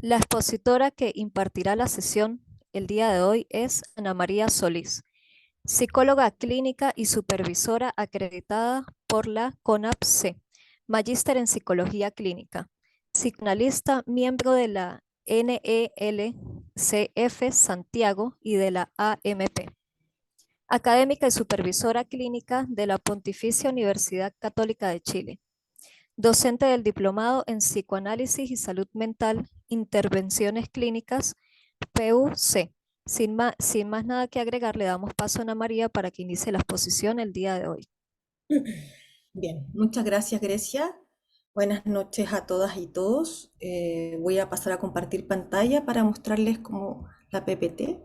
La expositora que impartirá la sesión el día de hoy es Ana María Solís, psicóloga clínica y supervisora acreditada por la CONAPC, magíster en psicología clínica, psicoanalista, miembro de la NELCF Santiago y de la AMP, académica y supervisora clínica de la Pontificia Universidad Católica de Chile. Docente del Diplomado en Psicoanálisis y Salud Mental, Intervenciones Clínicas, PUC. Sin más nada que agregar, le damos paso a Ana María para que inicie la exposición el día de hoy. Bien, muchas gracias, Grecia. Buenas noches a todas y todos. Voy a pasar a compartir pantalla para mostrarles como la PPT,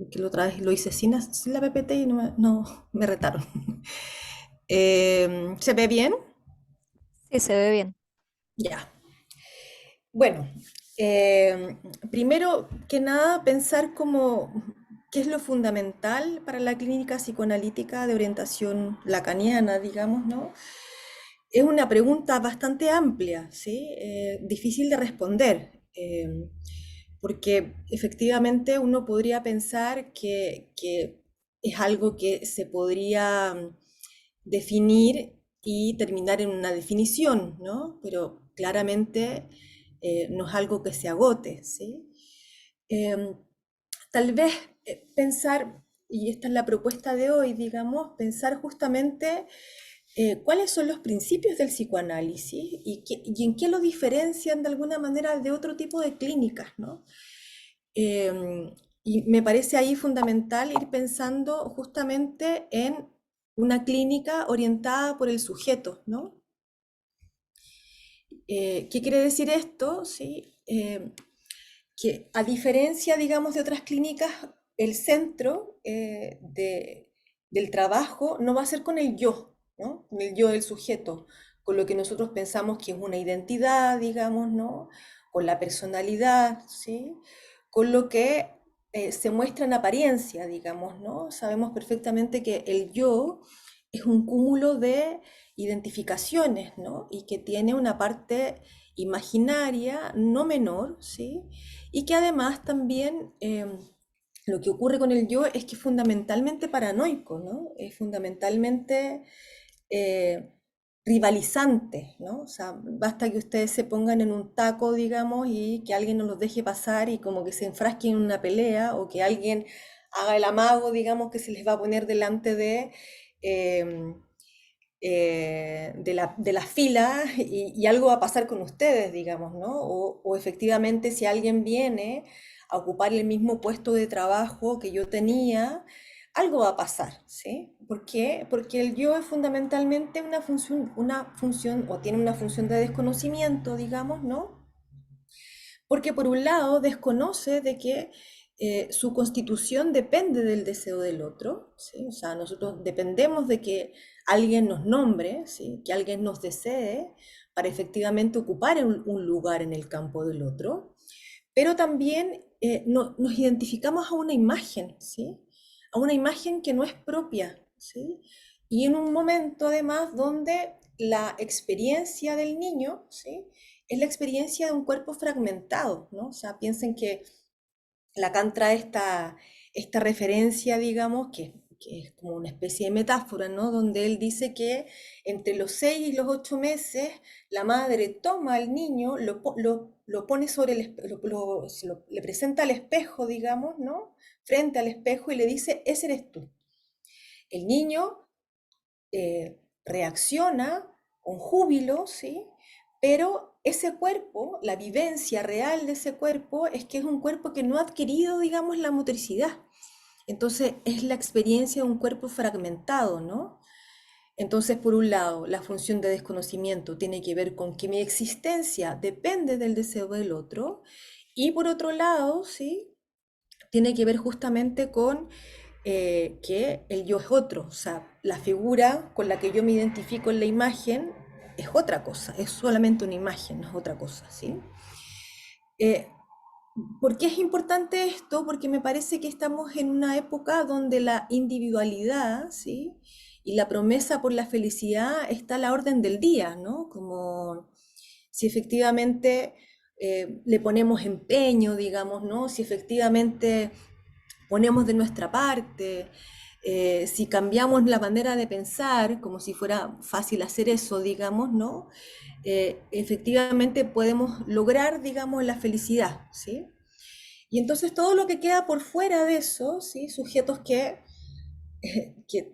que la otra vez lo hice sin la PPT y no me retaron. ¿Se ve bien? Sí, se ve bien. Ya. Bueno, primero que nada, pensar como qué es lo fundamental para la clínica psicoanalítica de orientación lacaniana, digamos, ¿no? Es una pregunta bastante amplia, ¿sí? Difícil de responder, porque efectivamente uno podría pensar que es algo que se podría definir y terminar en una definición, ¿no? Pero claramente no es algo que se agote, ¿sí? Em, Tal vez pensar, y esta es la propuesta de hoy, digamos, pensar justamente cuáles son los principios del psicoanálisis y en qué lo diferencian de alguna manera de otro tipo de clínicas, ¿no? Y me parece ahí fundamental ir pensando justamente en una clínica orientada por el sujeto, ¿no? ¿Qué quiere decir esto? ¿Sí? Que a diferencia, digamos, de otras clínicas, el centro del trabajo no va a ser con el yo, ¿no? Con el yo del sujeto, con lo que nosotros pensamos que es una identidad, digamos, ¿no? Con la personalidad, ¿sí? Con lo que se muestra en apariencia, digamos, ¿no? Sabemos perfectamente que el yo es un cúmulo de identificaciones, ¿no? Y que tiene una parte imaginaria no menor, ¿sí? Y que además también lo que ocurre con el yo es que es fundamentalmente paranoico, ¿no? Es fundamentalmente eh, rivalizante, ¿no? O sea, basta que ustedes se pongan en un taco, digamos, y que alguien no los deje pasar y como que se enfrasquen en una pelea o que alguien haga el amago, digamos, que se les va a poner delante eh, de la fila y algo va a pasar con ustedes, digamos, ¿no? O efectivamente si alguien viene a ocupar el mismo puesto de trabajo que yo tenía, algo va a pasar, ¿sí? ¿Por qué? Porque el yo es fundamentalmente una función o tiene una función de desconocimiento, digamos, ¿no? Porque por un lado desconoce de que su constitución depende del deseo del otro, ¿sí? O sea, nosotros dependemos de que alguien nos nombre, ¿sí? Que alguien nos desee para efectivamente ocupar un lugar en el campo del otro, pero también nos identificamos a una imagen, ¿sí? A una imagen que no es propia, ¿sí? Y en un momento además donde la experiencia del niño, ¿sí? Es la experiencia de un cuerpo fragmentado, ¿no? O sea, piensen que Lacan trae esta referencia, digamos, que es como una especie de metáfora, ¿no? Donde él dice que entre los 6 y los 8 meses, la madre toma al niño, lo pone sobre le presenta al espejo, digamos, ¿no? Frente al espejo y le dice, ese eres tú. El niño reacciona con júbilo, ¿sí? Pero ese cuerpo, la vivencia real de ese cuerpo es que es un cuerpo que no ha adquirido, digamos, la motricidad. Entonces es la experiencia de un cuerpo fragmentado, ¿no? Entonces, por un lado, la función de desconocimiento tiene que ver con que mi existencia depende del deseo del otro, y por otro lado, ¿sí? Tiene que ver justamente con que el yo es otro, o sea, la figura con la que yo me identifico en la imagen es otra cosa, es solamente una imagen, no es otra cosa, ¿sí? Eh, ¿Por qué es importante esto? Porque me parece que estamos en una época donde la individualidad, ¿sí? Y la promesa por la felicidad está a la orden del día, ¿no? Como si efectivamente le ponemos empeño, digamos, ¿no? Si efectivamente ponemos de nuestra parte, si cambiamos la manera de pensar, como si fuera fácil hacer eso, digamos, ¿no? Efectivamente podemos lograr, digamos, la felicidad, ¿sí? Y entonces todo lo que queda por fuera de eso, ¿sí? Sujetos que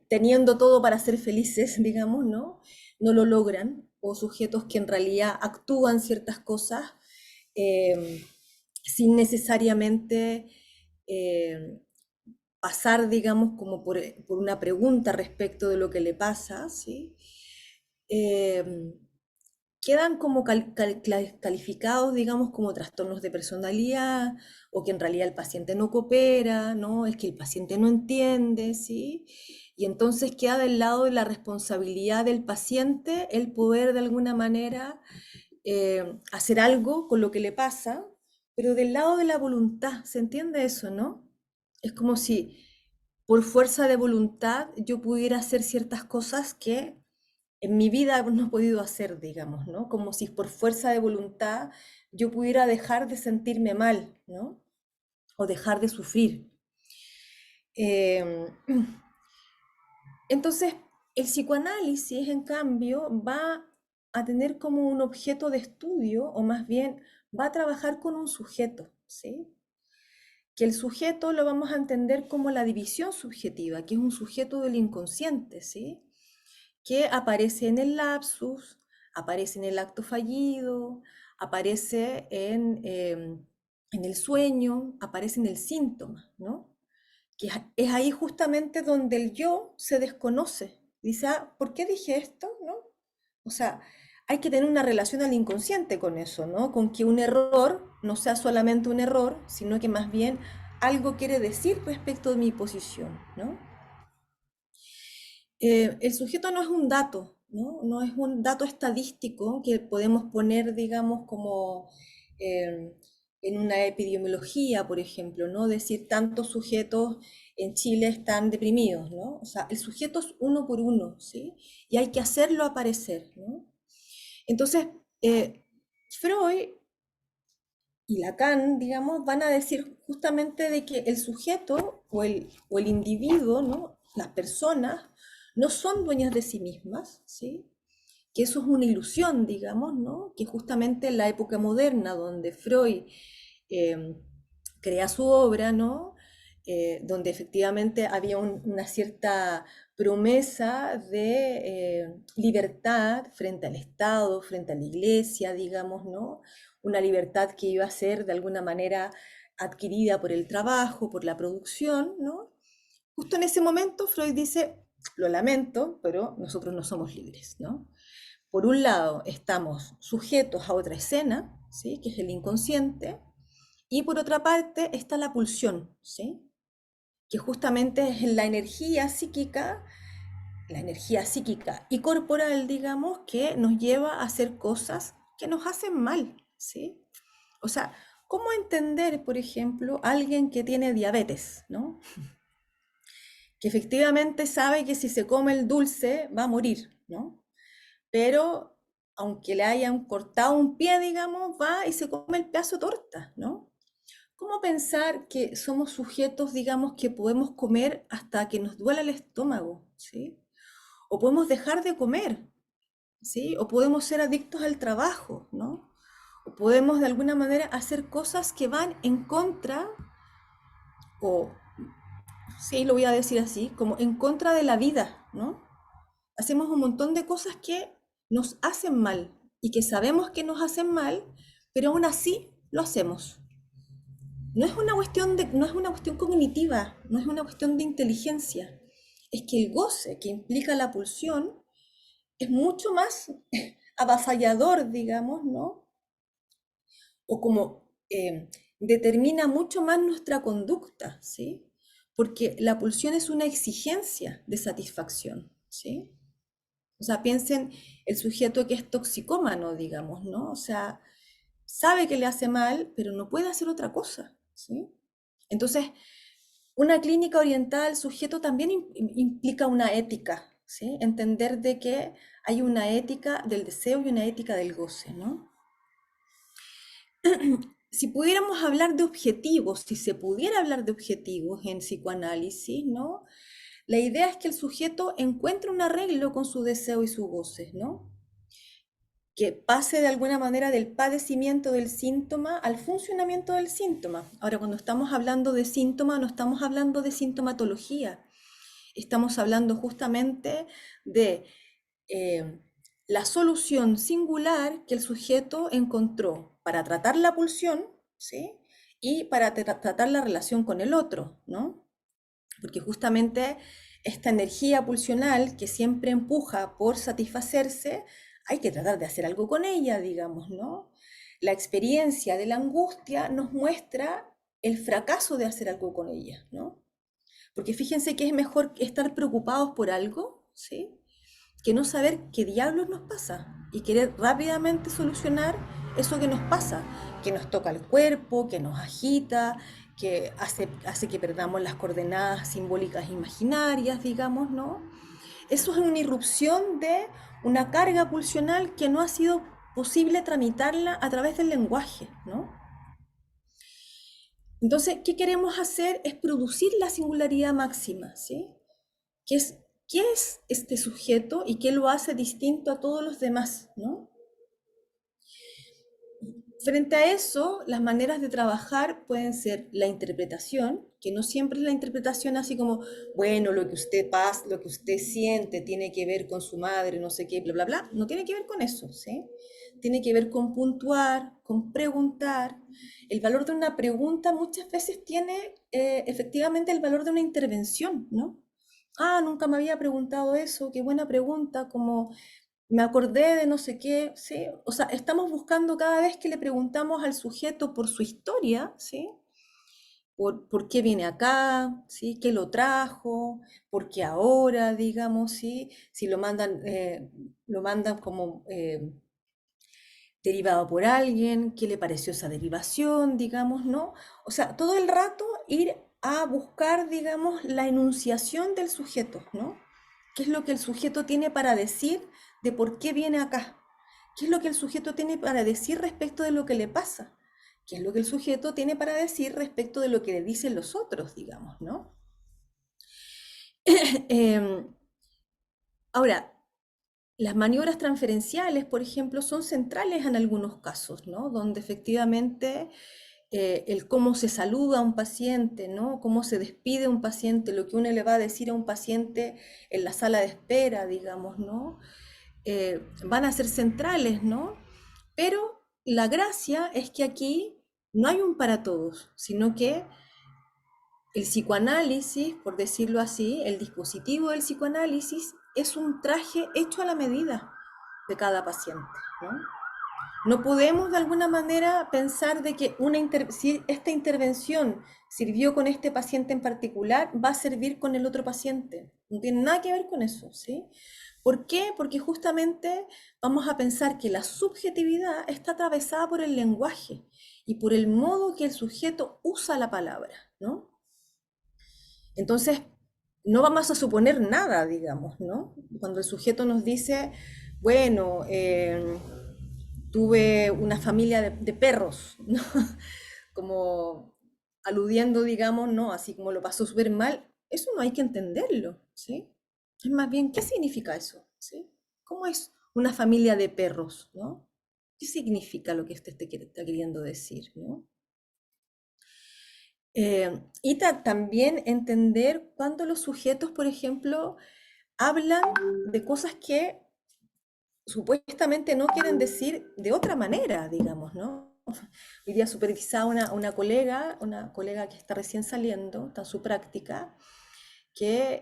teniendo todo para ser felices, digamos, ¿no? No lo logran, o sujetos que en realidad actúan ciertas cosas eh, sin necesariamente eh, pasar, digamos, como por una pregunta respecto de lo que le pasa, ¿sí? Eh, quedan como calificados, digamos, como trastornos de personalidad, o que en realidad el paciente no coopera, ¿no? Es que el paciente no entiende, ¿sí? Y entonces queda del lado de la responsabilidad del paciente el poder de alguna manera hacer algo con lo que le pasa, pero del lado de la voluntad, ¿se entiende eso, no? Es como si por fuerza de voluntad yo pudiera hacer ciertas cosas que en mi vida no he podido hacer, digamos, ¿no? Como si por fuerza de voluntad yo pudiera dejar de sentirme mal, ¿no? O dejar de sufrir. Eh, entonces, el psicoanálisis, en cambio, va a tener como un objeto de estudio, o más bien va a trabajar con un sujeto, ¿sí? Que el sujeto lo vamos a entender como la división subjetiva, que es un sujeto del inconsciente, ¿sí? Que aparece en el lapsus, aparece en el acto fallido, aparece en el sueño, aparece en el síntoma, ¿no? Que es ahí justamente donde el yo se desconoce. Dice, ah, ¿por qué dije esto? ¿No? O sea, hay que tener una relación al inconsciente con eso, ¿no? Con que un error no sea solamente un error, sino que más bien algo quiere decir respecto de mi posición, ¿no? El sujeto no es un dato, ¿no? No es un dato estadístico que podemos poner, digamos, como eh, en una epidemiología, por ejemplo, ¿no? Decir tantos sujetos en Chile están deprimidos, ¿no? O sea, el sujeto es uno por uno, ¿sí? Y hay que hacerlo aparecer, ¿no? Entonces, Freud y Lacan, digamos, van a decir justamente de que el sujeto o el individuo, ¿no? Las personas no son dueñas de sí mismas, ¿sí? Que eso es una ilusión, digamos, ¿no? Que justamente en la época moderna, donde Freud eh, crea su obra, ¿no? Donde efectivamente había una cierta promesa de libertad frente al Estado, frente a la Iglesia, digamos, ¿no? Una libertad que iba a ser de alguna manera adquirida por el trabajo, por la producción, ¿no? Justo en ese momento Freud dice, lo lamento, pero nosotros no somos libres, ¿no? Por un lado, estamos sujetos a otra escena, ¿sí? Que es el inconsciente, y por otra parte está la pulsión, ¿sí? Que justamente es la energía psíquica y corporal, digamos, que nos lleva a hacer cosas que nos hacen mal, ¿sí? O sea, ¿cómo entender, por ejemplo, a alguien que tiene diabetes, ¿no? Que efectivamente sabe que si se come el dulce va a morir, ¿no? Pero aunque le hayan cortado un pie, digamos, va y se come el pedazo de torta, ¿no? ¿Cómo pensar que somos sujetos, digamos, que podemos comer hasta que nos duela el estómago, ¿sí? O podemos dejar de comer, ¿sí? O podemos ser adictos al trabajo, ¿no? O podemos de alguna manera hacer cosas que van en contra, o sí, lo voy a decir así, como en contra de la vida, ¿no? Hacemos un montón de cosas que nos hacen mal y que sabemos que nos hacen mal, pero aún así lo hacemos. No es una cuestión cognitiva, no es una cuestión de inteligencia. Es que el goce que implica la pulsión es mucho más avasallador, digamos, ¿no? O como determina mucho más nuestra conducta, ¿sí? Porque la pulsión es una exigencia de satisfacción, ¿sí? O sea, piensen el sujeto que es toxicómano, digamos, ¿no? O sea, sabe que le hace mal, pero no puede hacer otra cosa, ¿sí? Entonces, una clínica orientada al sujeto también implica una ética, ¿sí? Entender de que hay una ética del deseo y una ética del goce, ¿no? Si pudiéramos hablar de objetivos, si se pudiera hablar de objetivos en psicoanálisis, ¿no? La idea es que el sujeto encuentre un arreglo con su deseo y sus goces, ¿no? Que pase de alguna manera del padecimiento del síntoma al funcionamiento del síntoma. Ahora, cuando estamos hablando de síntoma, no estamos hablando de sintomatología, estamos hablando justamente de eh, la solución singular que el sujeto encontró para tratar la pulsión, ¿sí? Y para tratar la relación con el otro, ¿no? Porque justamente esta energía pulsional que siempre empuja por satisfacerse, hay que tratar de hacer algo con ella, digamos, ¿no? La experiencia de la angustia nos muestra el fracaso de hacer algo con ella, ¿no? Porque fíjense que es mejor estar preocupados por algo, ¿sí? Que no saber qué diablos nos pasa y querer rápidamente solucionar eso que nos pasa, que nos toca el cuerpo, que nos agita, que hace que perdamos las coordenadas simbólicas imaginarias, digamos, ¿no? Eso es una irrupción de una carga pulsional que no ha sido posible tramitarla a través del lenguaje, ¿no? Entonces, ¿qué queremos hacer? Es producir la singularidad máxima, ¿sí? ¿Qué es, qué es este sujeto y qué lo hace distinto a todos los demás, ¿no? Frente a eso, las maneras de trabajar pueden ser la interpretación, que no siempre es la interpretación así como, bueno, lo que usted pasa, lo que usted siente tiene que ver con su madre, no sé qué, bla, bla, bla. No tiene que ver con eso, ¿sí? Tiene que ver con puntuar, con preguntar. El valor de una pregunta muchas veces tiene efectivamente el valor de una intervención, ¿no? Ah, nunca me había preguntado eso, qué buena pregunta, como me acordé de no sé qué, ¿sí? O sea, estamos buscando cada vez que le preguntamos al sujeto por su historia, ¿sí? Por qué viene acá, ¿sí? ¿Qué lo trajo? ¿Por qué ahora, digamos, ¿sí? Si lo mandan como derivado por alguien, qué le pareció esa derivación, digamos, ¿no? O sea, todo el rato ir a buscar, digamos, la enunciación del sujeto, ¿no? ¿Qué es lo que el sujeto tiene para decir de por qué viene acá? ¿Qué es lo que el sujeto tiene para decir respecto de lo que le pasa? ¿Qué es lo que el sujeto tiene para decir respecto de lo que le dicen los otros, digamos, ¿no? Em, ahora, las maniobras transferenciales, por ejemplo, son centrales en algunos casos, ¿no? Donde efectivamente el cómo se saluda a un paciente, ¿no? Cómo se despide a un paciente, lo que uno le va a decir a un paciente en la sala de espera, digamos, ¿no? Van a ser centrales, ¿no? Pero la gracia es que aquí no hay un para todos, sino que el psicoanálisis, por decirlo así, el dispositivo del psicoanálisis es un traje hecho a la medida de cada paciente, ¿no? No podemos de alguna manera pensar de que si esta intervención sirvió con este paciente en particular, va a servir con el otro paciente. No tiene nada que ver con eso, ¿sí? ¿Por qué? Porque justamente vamos a pensar que la subjetividad está atravesada por el lenguaje y por el modo que el sujeto usa la palabra, ¿no? Entonces, no vamos a suponer nada, digamos, ¿no? Cuando el sujeto nos dice, bueno, tuve una familia de perros, ¿no? Como aludiendo, digamos, ¿no? Así como lo pasó súper mal, eso no hay que entenderlo, ¿sí? Es más bien, ¿qué significa eso? ¿Sí? ¿Cómo es una familia de perros, ¿no? ¿Qué significa lo que usted está queriendo decir, ¿no? También entender cuando los sujetos, por ejemplo, hablan de cosas que supuestamente no quieren decir de otra manera, digamos, ¿no? Hoy día supervisaba una colega que está recién saliendo, está en su práctica, que,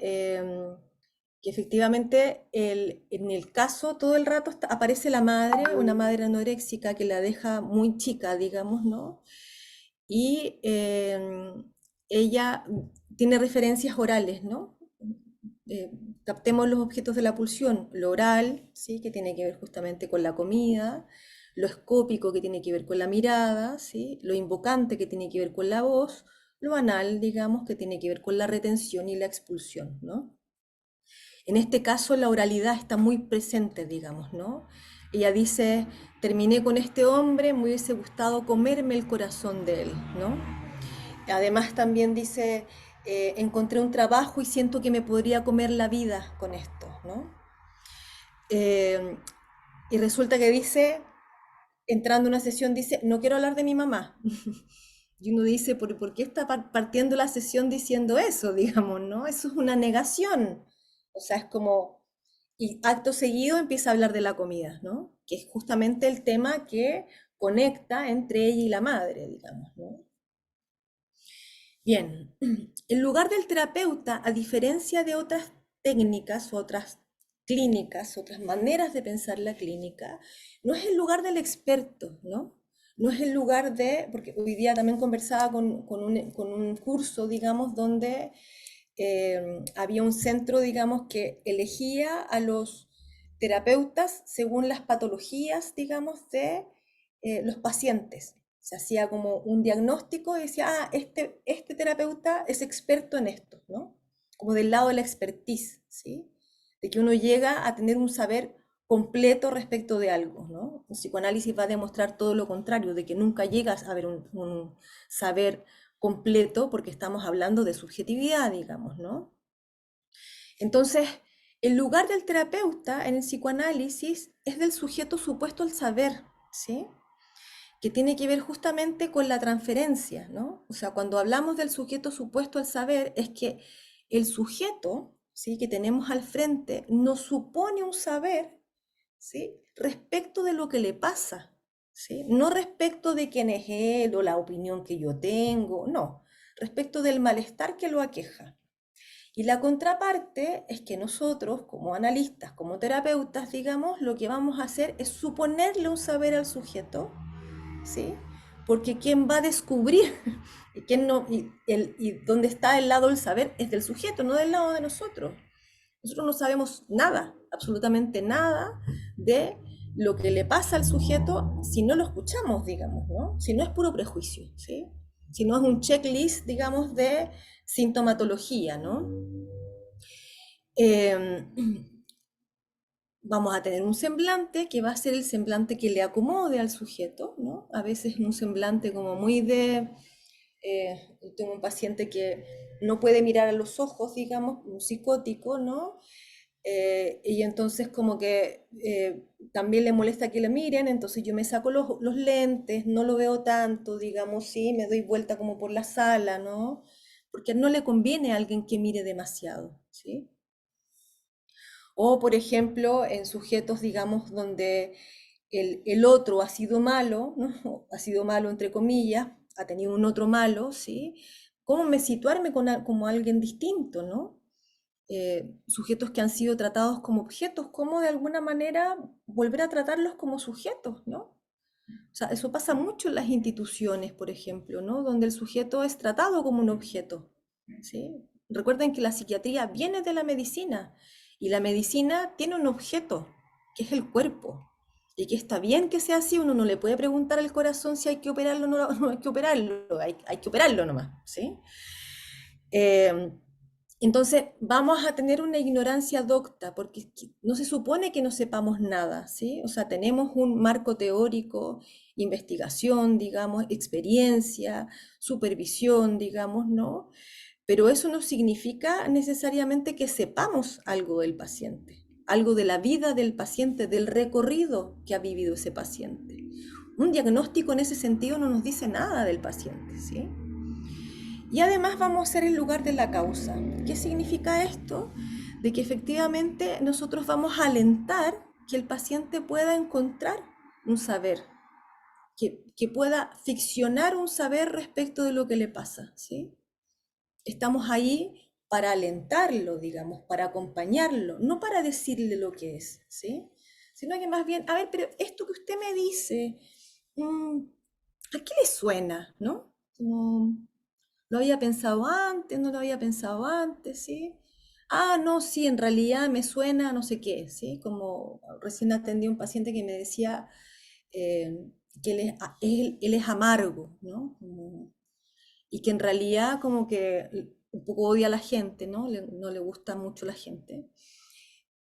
que efectivamente en el caso todo el rato aparece la madre, una madre anoréxica que la deja muy chica, digamos, ¿no? Y ella tiene referencias orales, ¿no? eh, Captemos los objetos de la pulsión, lo oral, ¿sí? Que tiene que ver justamente con la comida, lo escópico que tiene que ver con la mirada, ¿sí? Lo invocante que tiene que ver con la voz, lo anal, digamos, que tiene que ver con la retención y la expulsión, ¿no? En este caso la oralidad está muy presente, digamos, ¿no? Ella dice, terminé con este hombre, me hubiese gustado comerme el corazón de él, ¿no? Además también dice, encontré un trabajo y siento que me podría comer la vida con esto, ¿no? Eh, y resulta que dice, entrando a una sesión, dice, no quiero hablar de mi mamá. Y uno dice, ¿por qué está partiendo la sesión diciendo eso, digamos, ¿no? Eso es una negación. O sea, es como, y acto seguido empieza a hablar de la comida, ¿no? Que es justamente el tema que conecta entre ella y la madre, digamos, ¿no? Bien, el lugar del terapeuta, a diferencia de otras técnicas, otras clínicas, otras maneras de pensar la clínica, no es el lugar del experto, ¿no? No es el lugar de, porque hoy día también conversaba con un curso, digamos, donde había un centro, digamos, que elegía a los terapeutas según las patologías, digamos, de los pacientes. Se hacía como un diagnóstico y decía, ah, este terapeuta es experto en esto, ¿no? Como del lado de la expertise, ¿sí? De que uno llega a tener un saber completo respecto de algo, ¿no? El psicoanálisis va a demostrar todo lo contrario, de que nunca llegas a ver un saber completo porque estamos hablando de subjetividad, digamos, ¿no? Entonces, el lugar del terapeuta en el psicoanálisis es del sujeto supuesto al saber, ¿sí? Que tiene que ver justamente con la transferencia, ¿no? O sea, cuando hablamos del sujeto supuesto al saber, es que el sujeto, ¿sí? Que tenemos al frente nos supone un saber, ¿sí? Respecto de lo que le pasa, ¿sí? No respecto de quién es él o la opinión que yo tengo, no, respecto del malestar que lo aqueja. Y la contraparte es que nosotros, como analistas, como terapeutas, digamos, lo que vamos a hacer es suponerle un saber al sujeto, ¿sí? Porque quien va a descubrir y, quién no, y dónde está el lado del saber es del sujeto, no del lado de nosotros. Nosotros no sabemos nada, absolutamente nada de lo que le pasa al sujeto si no lo escuchamos, digamos, ¿no? Si no es puro prejuicio, ¿sí? Si no es un checklist, digamos, de sintomatología, ¿no? Eh, vamos a tener un semblante que va a ser el semblante que le acomode al sujeto, ¿no? A veces un semblante como muy de... tengo un paciente que no puede mirar a los ojos, digamos, un psicótico, ¿no? Y entonces como que también le molesta que le miren, entonces yo me saco los lentes, no lo veo tanto, digamos, sí, me doy vuelta como por la sala, ¿no? Porque no le conviene a alguien que mire demasiado, ¿sí? O, por ejemplo, en sujetos, digamos, donde el otro ha sido malo, ¿no? Ha sido malo entre comillas, ha tenido un otro malo, ¿sí? ¿Cómo me situarme como alguien distinto, ¿no? Sujetos que han sido tratados como objetos, cómo de alguna manera volver a tratarlos como sujetos, ¿no? O sea, eso pasa mucho en las instituciones, por ejemplo, ¿no? Donde el sujeto es tratado como un objeto, ¿sí? Recuerden que la psiquiatría viene de la medicina y la medicina tiene un objeto, que es el cuerpo. Y que está bien que sea así, uno no le puede preguntar al corazón si hay que operarlo o no, no hay que operarlo, hay que operarlo nomás, ¿sí? Eh, entonces vamos a tener una ignorancia docta, porque no se supone que no sepamos nada, ¿sí? O sea, tenemos un marco teórico, investigación, digamos, experiencia, supervisión, digamos, ¿no? Pero eso no significa necesariamente que sepamos algo del paciente, algo de la vida del paciente, del recorrido que ha vivido ese paciente. Un diagnóstico en ese sentido no nos dice nada del paciente, ¿sí? Y además vamos a ser el lugar de la causa. ¿Qué significa esto? De que efectivamente nosotros vamos a alentar que el paciente pueda encontrar un saber, que pueda ficcionar un saber respecto de lo que le pasa, ¿sí? Estamos ahí para alentarlo, digamos, para acompañarlo, no para decirle lo que es, ¿sí? Sino que más bien, a ver, pero esto que usted me dice, mm, ¿a qué le suena, no? Como, lo había pensado antes, no lo había pensado antes, ¿sí? Ah, no, sí, en realidad me suena no sé qué, ¿sí? Como recién atendí a un paciente que me decía que él es amargo, ¿no? Y que en realidad como que un poco odia a la gente, ¿no? No le gusta mucho la gente.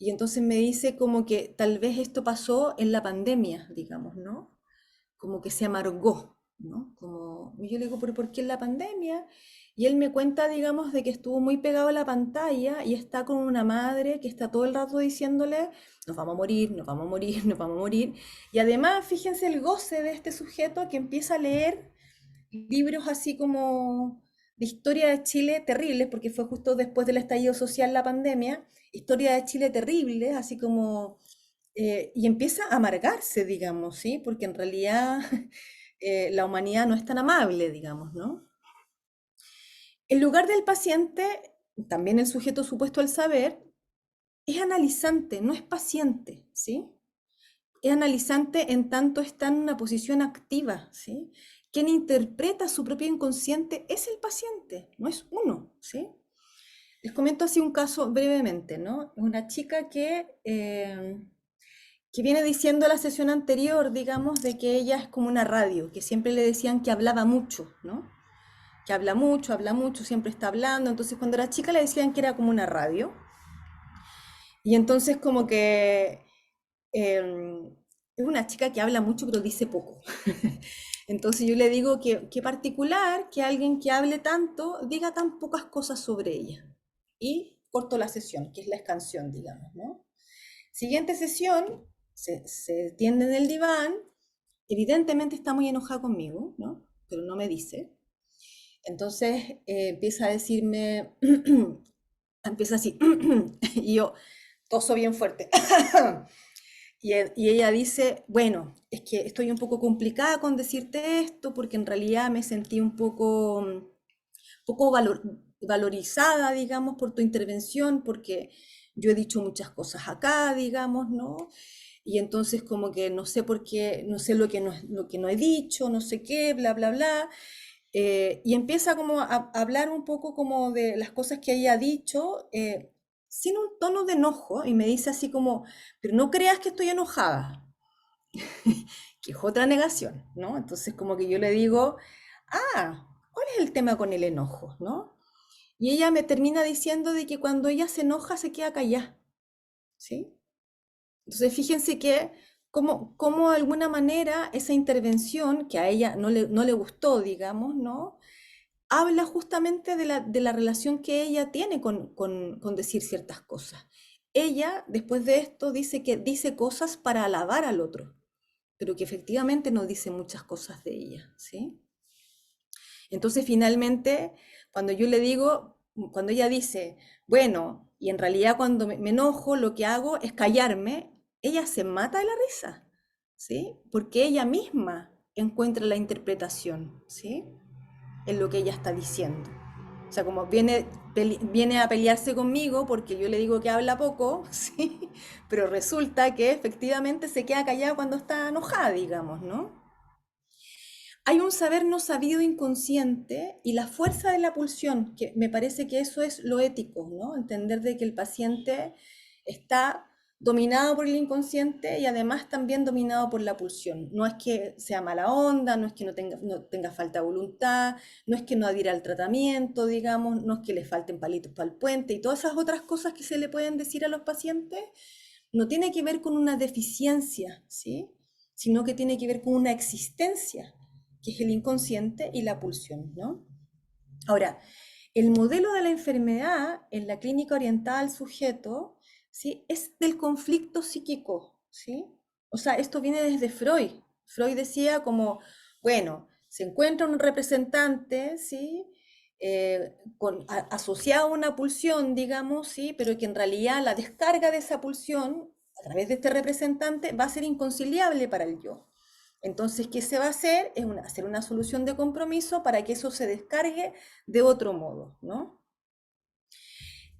Y entonces me dice como que tal vez esto pasó en la pandemia, digamos, ¿no? Como que se amargó, ¿no? Como, y yo le digo, ¿pero por qué en la pandemia? Y él me cuenta, digamos, de que estuvo muy pegado a la pantalla y está con una madre que está todo el rato diciéndole, nos vamos a morir, nos vamos a morir, nos vamos a morir. Y además, fíjense el goce de este sujeto que empieza a leer libros así como de historia de Chile terribles, porque fue justo después del estallido social, la pandemia, historia de Chile terribles, así como, y empieza a amargarse, digamos, ¿sí? Porque en realidad la humanidad no es tan amable, digamos, ¿no? El lugar del paciente, también el sujeto supuesto al saber, es analizante, no es paciente, ¿sí? Es analizante en tanto está en una posición activa, ¿sí? Quien interpreta su propio inconsciente es el paciente, no es uno, ¿sí? Les comento así un caso brevemente, ¿no? Una chica que viene diciendo la sesión anterior, digamos, de que ella es como una radio, que siempre le decían que hablaba mucho, ¿no? Que habla mucho, siempre está hablando. Entonces, cuando era chica le decían que era como una radio. Y entonces, como que es una chica que habla mucho, pero dice poco. Entonces, yo le digo que qué particular que alguien que hable tanto diga tan pocas cosas sobre ella. Y corto la sesión, que es la canción, digamos, ¿no? Siguiente sesión, se tiende en el diván, evidentemente está muy enojada conmigo, ¿no? Pero no me dice. Entonces empieza a decirme, empieza así, y yo toso bien fuerte. Y ella dice, bueno, es que estoy un poco complicada con decirte esto porque en realidad me sentí un poco valorizada, digamos, por tu intervención, porque yo he dicho muchas cosas acá, digamos, ¿no? Y entonces como que no sé por qué, no sé lo que no he dicho, no sé qué, bla, bla, bla. Y empieza como a hablar un poco como de las cosas que ella ha dicho, sin un tono de enojo, y me dice así como, pero no creas que estoy enojada, que es otra negación, ¿no? Entonces como que yo le digo, ah, ¿cuál es el tema con el enojo, no? Y ella me termina diciendo de que cuando ella se enoja se queda callada, ¿sí? Entonces fíjense que como de alguna manera esa intervención que a ella no le gustó, digamos, ¿no? Habla justamente de la relación que ella tiene con decir ciertas cosas. Ella, después de esto, dice que dice cosas para alabar al otro, pero que efectivamente no dice muchas cosas de ella, ¿sí? Entonces, finalmente, cuando yo le digo, cuando ella dice, bueno, y en realidad cuando me enojo, lo que hago es callarme, ella se mata de la risa, ¿sí? Porque ella misma encuentra la interpretación, ¿sí? En lo que ella está diciendo. O sea, como viene a pelearse conmigo porque yo le digo que habla poco, ¿sí? Pero resulta que efectivamente se queda callada cuando está enojada, digamos, ¿no? Hay un saber no sabido inconsciente y la fuerza de la pulsión, que me parece que eso es lo ético, ¿no? Entender de que el paciente está dominado por el inconsciente y además también dominado por la pulsión. No es que sea mala onda, no es que no tenga falta de voluntad, no es que no adhiera al tratamiento, digamos, no es que le falten palitos para el puente y todas esas otras cosas que se le pueden decir a los pacientes, no tiene que ver con una deficiencia, ¿sí? Sino que tiene que ver con una existencia, que es el inconsciente y la pulsión, ¿no? Ahora, el modelo de la enfermedad en la clínica orientada al sujeto, ¿sí? Es del conflicto psíquico, ¿sí? O sea, esto viene desde Freud. Freud decía como, bueno, se encuentra un representante, ¿sí? Asociado a una pulsión, digamos, ¿sí? Pero que en realidad la descarga de esa pulsión a través de este representante va a ser inconciliable para el yo. Entonces, ¿qué se va a hacer? Es hacer una solución de compromiso para que eso se descargue de otro modo, ¿no?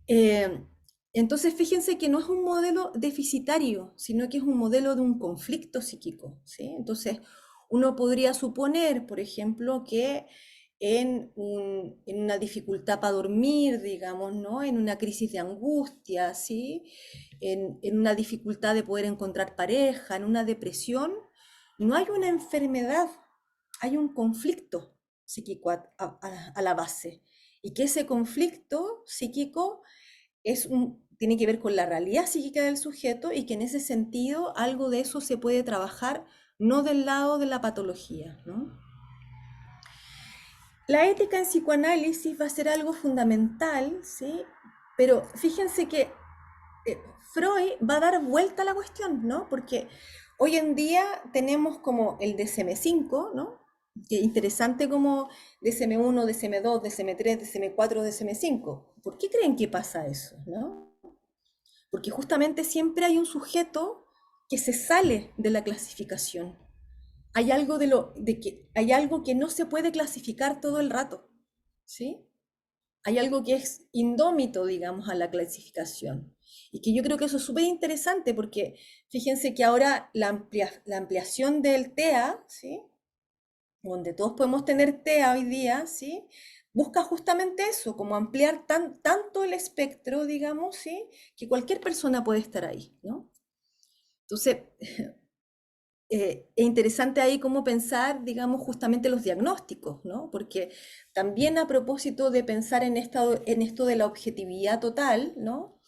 Eh, entonces, fíjense que no es un modelo deficitario, sino que es un modelo de un conflicto psíquico, ¿sí? Entonces, uno podría suponer, por ejemplo, que en una dificultad para dormir, digamos, ¿no? En una crisis de angustia, ¿sí? En una dificultad de poder encontrar pareja, en una depresión, no hay una enfermedad, hay un conflicto psíquico a la base. Y que ese conflicto psíquico tiene que ver con la realidad psíquica del sujeto y que en ese sentido algo de eso se puede trabajar no del lado de la patología, ¿no? La ética en psicoanálisis va a ser algo fundamental, ¿sí? Pero fíjense que Freud va a dar vuelta a la cuestión, ¿no? Porque hoy en día tenemos como el DSM-5, ¿no? Que interesante como DSM-1, DSM-2, DSM-3, DSM-4, DSM-5. ¿Por qué creen que pasa eso, no? Porque justamente siempre hay un sujeto que se sale de la clasificación. Hay algo hay algo que no se puede clasificar todo el rato, ¿sí? Hay algo que es indómito, digamos, a la clasificación. Y que yo creo que eso es súper interesante porque fíjense que ahora la ampliación del TEA, ¿sí? Donde todos podemos tener TEA hoy día, ¿sí? Busca justamente eso, como ampliar tanto el espectro, digamos, ¿sí? Que cualquier persona puede estar ahí, ¿no? Entonces, es interesante ahí cómo pensar, digamos, justamente los diagnósticos, ¿no? Porque también a propósito de pensar en esto de la objetividad total, ¿no?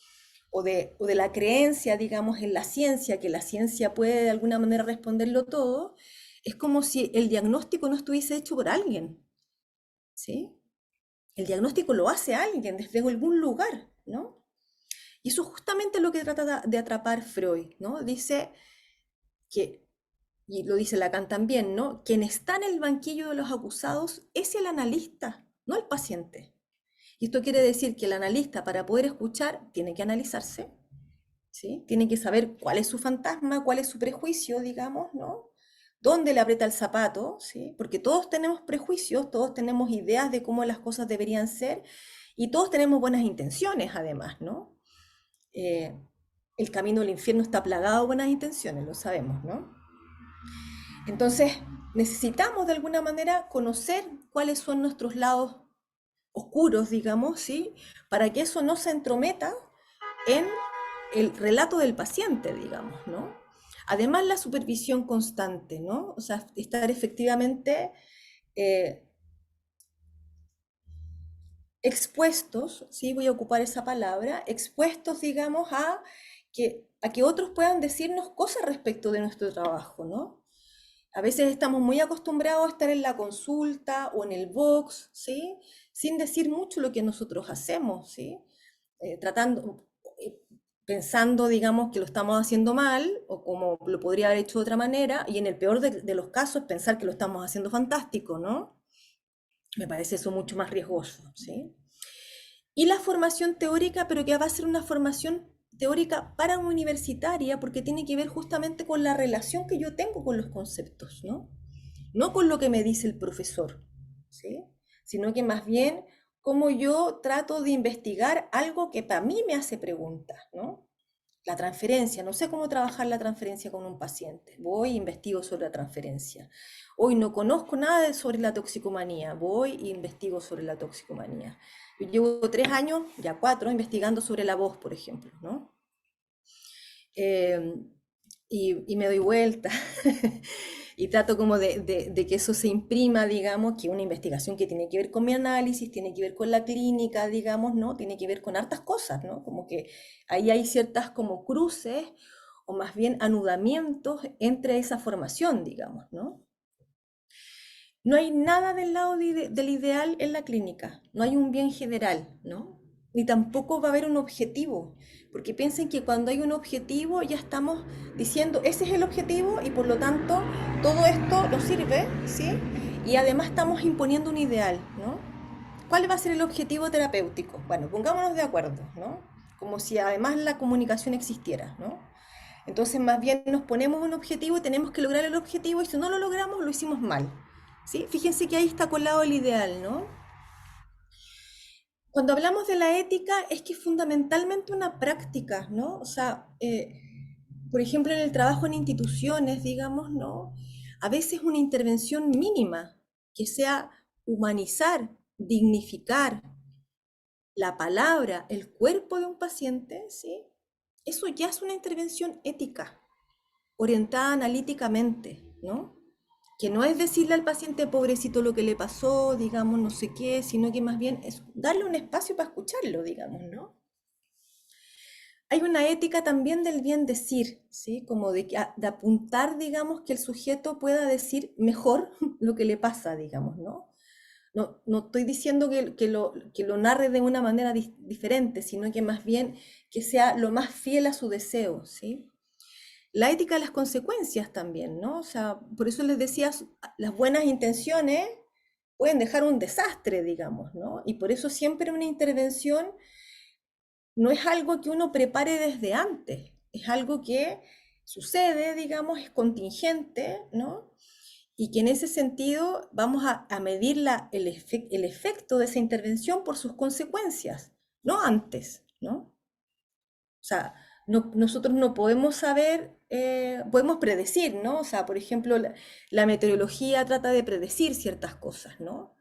O de la creencia, digamos, en la ciencia, que la ciencia puede de alguna manera responderlo todo, es como si el diagnóstico no estuviese hecho por alguien, ¿sí? El diagnóstico lo hace alguien desde algún lugar, ¿no? Y eso es justamente lo que trata de atrapar Freud, ¿no? Dice que, y lo dice Lacan también, ¿no? Quien está en el banquillo de los acusados es el analista, no el paciente. Y esto quiere decir que el analista, para poder escuchar, tiene que analizarse, ¿sí? Tiene que saber cuál es su fantasma, cuál es su prejuicio, digamos, ¿no? ¿Dónde le aprieta el zapato? ¿Sí? Porque todos tenemos prejuicios, todos tenemos ideas de cómo las cosas deberían ser y todos tenemos buenas intenciones, además, ¿no? Eh, el camino del infierno está plagado de buenas intenciones, lo sabemos, ¿no? Entonces, necesitamos de alguna manera conocer cuáles son nuestros lados oscuros, digamos, ¿sí? Para que eso no se entrometa en el relato del paciente, digamos, ¿no? Además, la supervisión constante, ¿no? O sea, estar efectivamente eh, expuestos, ¿sí? Voy a ocupar esa palabra, expuestos, digamos, a que otros puedan decirnos cosas respecto de nuestro trabajo, ¿no? A veces estamos muy acostumbrados a estar en la consulta o en el box, ¿sí? Sin decir mucho lo que nosotros hacemos, ¿sí? Tratando, eh, pensando, digamos, que lo estamos haciendo mal o como lo podría haber hecho de otra manera, y en el peor de los casos pensar que lo estamos haciendo fantástico, ¿no? Me parece eso mucho más riesgoso, ¿sí? Y la formación teórica, pero que va a ser una formación teórica para universitaria, porque tiene que ver justamente con la relación que yo tengo con los conceptos, ¿no? No con lo que me dice el profesor, ¿sí? Sino que más bien cómo yo trato de investigar algo que para mí me hace preguntas, ¿no? La transferencia, no sé cómo trabajar la transferencia con un paciente. Voy e investigo sobre la transferencia. Hoy no conozco nada sobre la toxicomanía. Voy e investigo sobre la toxicomanía. Yo llevo 3 años, ya 4, investigando sobre la voz, por ejemplo, ¿no? Eh, y me doy vuelta y trato como de que eso se imprima, digamos, que una investigación que tiene que ver con mi análisis, tiene que ver con la clínica, digamos, ¿no? Tiene que ver con hartas cosas, ¿no? Como que ahí hay ciertas como cruces o más bien anudamientos entre esa formación, digamos, ¿no? No hay nada del lado del ideal en la clínica, no hay un bien general, ¿no? Ni tampoco va a haber un objetivo, porque piensen que cuando hay un objetivo ya estamos diciendo, ese es el objetivo y por lo tanto todo esto nos sirve, ¿sí? Y además estamos imponiendo un ideal, ¿no? ¿Cuál va a ser el objetivo terapéutico? Bueno, pongámonos de acuerdo, ¿no? Como si además la comunicación existiera, ¿no? Entonces, más bien nos ponemos un objetivo y tenemos que lograr el objetivo y si no lo logramos, lo hicimos mal. ¿Sí? Fíjense que ahí está colado el ideal, ¿no? Cuando hablamos de la ética es que es fundamentalmente una práctica, ¿no? O sea, por ejemplo, en el trabajo en instituciones, digamos, ¿no? A veces una intervención mínima, que sea humanizar, dignificar la palabra, el cuerpo de un paciente, ¿sí? Eso ya es una intervención ética, orientada analíticamente, ¿no? Que no es decirle al paciente pobrecito lo que le pasó, digamos, no sé qué, sino que más bien es darle un espacio para escucharlo, digamos, ¿no? hay una ética también del bien decir, ¿sí? Como de apuntar, digamos, que el sujeto pueda decir mejor lo que le pasa, digamos, ¿no? No estoy diciendo que lo narre de una manera diferente, sino que más bien que sea lo más fiel a su deseo, ¿sí? La ética de las consecuencias también, ¿no? O sea, por eso les decía, las buenas intenciones pueden dejar un desastre, digamos, ¿no? Y por eso siempre una intervención no es algo que uno prepare desde antes, es algo que sucede, digamos, es contingente, ¿no? Y que en ese sentido vamos a medir el efecto de esa intervención por sus consecuencias, no antes, ¿no? O sea, nosotros no podemos saber, podemos predecir, ¿no? O sea, por ejemplo, la meteorología trata de predecir ciertas cosas, ¿no?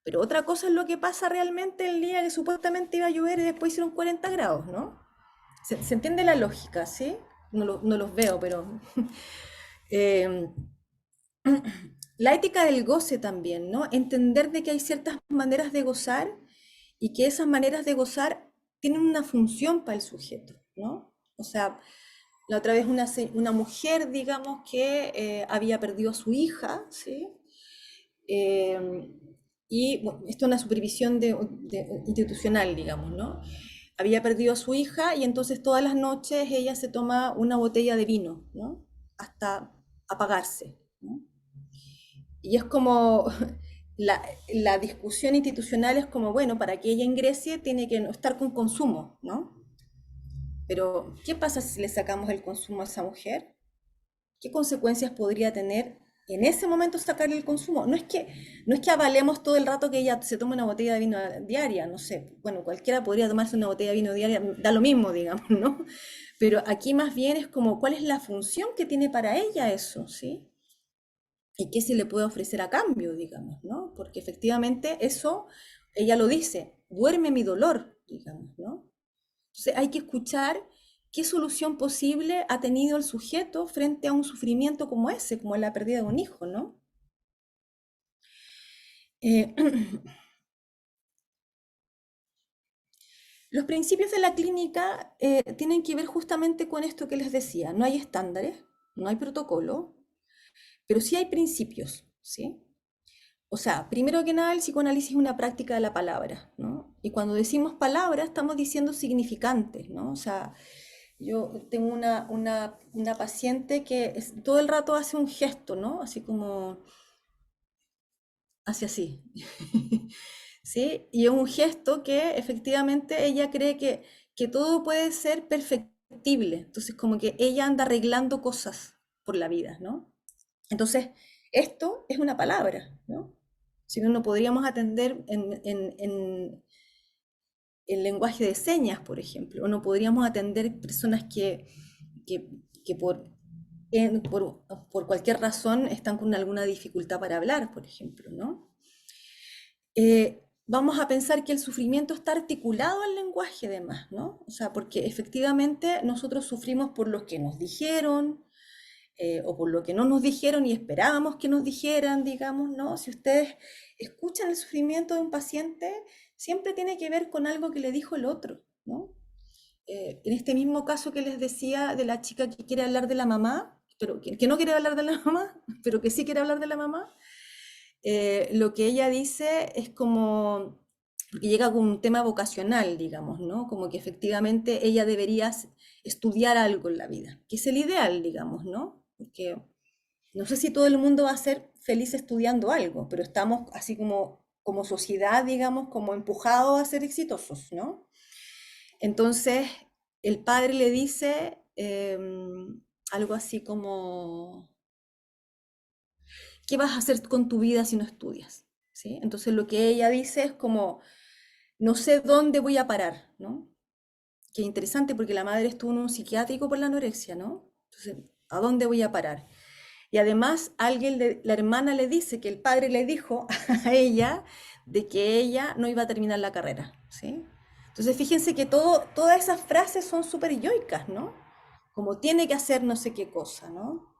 Pero otra cosa es lo que pasa realmente el día que supuestamente iba a llover y después hicieron 40 grados, ¿no? Se entiende la lógica, ¿sí? No los veo, pero... eh, la ética del goce también, ¿no? Entender de que hay ciertas maneras de gozar y que esas maneras de gozar tienen una función para el sujeto, ¿no? O sea, la otra vez una mujer, digamos, que había perdido a su hija, ¿sí? Eh, y bueno, esto es una supervisión institucional, digamos, ¿no? Había perdido a su hija y entonces todas las noches ella se toma una botella de vino, ¿no? Hasta apagarse, ¿no? Y es como, la, la discusión institucional es como, bueno, para que ella ingrese tiene que no estar con consumo, ¿no? Pero, ¿qué pasa si le sacamos el consumo a esa mujer? ¿Qué consecuencias podría tener en ese momento sacarle el consumo? No es que avalemos todo el rato que ella se tome una botella de vino diaria, no sé, bueno, cualquiera podría tomarse una botella de vino diaria, da lo mismo, digamos, ¿no? Pero aquí más bien es como, ¿cuál es la función que tiene para ella eso, ¿sí? Y qué se le puede ofrecer a cambio, digamos, ¿no? Porque efectivamente eso, ella lo dice, duerme mi dolor, digamos, ¿no? Entonces hay que escuchar qué solución posible ha tenido el sujeto frente a un sufrimiento como ese, como la pérdida de un hijo, ¿no? Eh, los principios de la clínica tienen que ver justamente con esto que les decía, no hay estándares, no hay protocolo, pero sí hay principios, ¿sí? O sea, primero que nada, el psicoanálisis es una práctica de la palabra, ¿no? Y cuando decimos palabra, estamos diciendo significantes, ¿no? O sea, yo tengo una paciente que todo el rato hace un gesto, ¿no? Así como, hace así, ¿sí? Y es un gesto que efectivamente ella cree que todo puede ser perfectible. Entonces, como que ella anda arreglando cosas por la vida, ¿no? Entonces, esto es una palabra, ¿no? Si no, no podríamos atender en lenguaje de señas, por ejemplo, o no podríamos atender personas que, que por cualquier razón están con alguna dificultad para hablar, por ejemplo, ¿no? Vamos a pensar que el sufrimiento está articulado al lenguaje además, ¿no? O sea, porque efectivamente nosotros sufrimos por lo que nos dijeron, o por lo que no nos dijeron y esperábamos que nos dijeran, digamos, ¿no? Si ustedes escuchan el sufrimiento de un paciente, siempre tiene que ver con algo que le dijo el otro, ¿no? En este mismo caso que les decía de la chica que quiere hablar de la mamá, pero que no quiere hablar de la mamá, pero que sí quiere hablar de la mamá, lo que ella dice es como, porque llega con un tema vocacional, digamos, ¿no? Como que efectivamente ella debería estudiar algo en la vida, que es el ideal, digamos, ¿no? Porque no sé si todo el mundo va a ser feliz estudiando algo, pero estamos así como sociedad, digamos, como empujados a ser exitosos, ¿no? Entonces, el padre le dice algo así como, ¿qué vas a hacer con tu vida si no estudias? ¿Sí? Entonces, lo que ella dice es como, no sé dónde voy a parar, ¿no? Qué interesante porque la madre estuvo en un psiquiátrico por la anorexia, ¿no? Entonces, ¿a dónde voy a parar? Y además la hermana le dice que el padre le dijo a ella de que ella no iba a terminar la carrera, ¿sí? Entonces fíjense que todas esas frases son súper yoicas, ¿no? Como tiene que hacer no sé qué cosa, ¿no?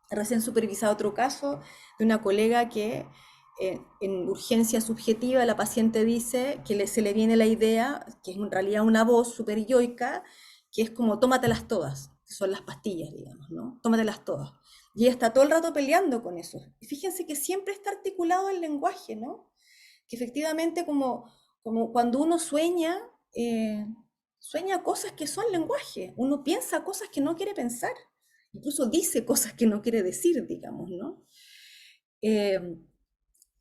Recién supervisado otro caso de una colega que en urgencia subjetiva la paciente dice que se le viene la idea, que es en realidad una voz súper yoica, que es como tómatelas todas, que son las pastillas, digamos, ¿no? Tómatelas todas. Y ella está todo el rato peleando con eso. Y fíjense que siempre está articulado el lenguaje, ¿no? Que efectivamente como cuando uno sueña, sueña cosas que son lenguaje, uno piensa cosas que no quiere pensar, incluso dice cosas que no quiere decir, digamos, ¿no? Eh,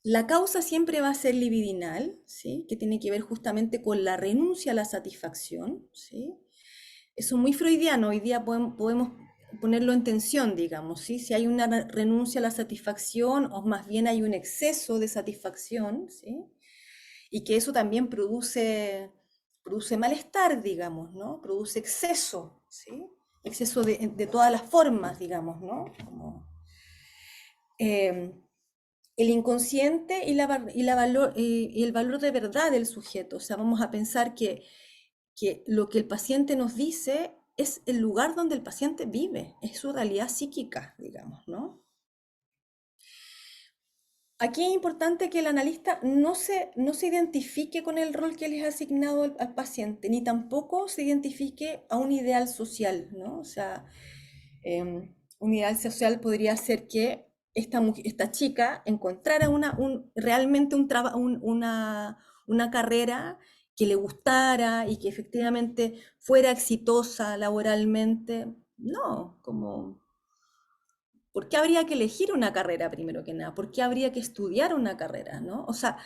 la causa siempre va a ser libidinal, ¿sí? Que tiene que ver justamente con la renuncia a la satisfacción, ¿sí? Eso es muy freudiano, hoy día podemos ponerlo en tensión, digamos, ¿sí? Si hay una renuncia a la satisfacción o más bien hay un exceso de satisfacción, ¿sí? Y que eso también produce malestar, digamos, ¿no? Produce exceso, ¿sí? Exceso de todas las formas, digamos, ¿no? Eh, el inconsciente y el valor de verdad del sujeto. O sea, vamos a pensar que lo que el paciente nos dice es el lugar donde el paciente vive, es su realidad psíquica, digamos, ¿no? Aquí es importante que el analista no se identifique con el rol que les ha asignado al paciente, ni tampoco se identifique a un ideal social, ¿no? O sea, un ideal social podría ser que esta chica encontrara realmente una carrera que le gustara y que efectivamente fuera exitosa laboralmente. No, como ¿por qué habría que elegir una carrera primero que nada? ¿Por qué habría que estudiar una carrera, no? O sea,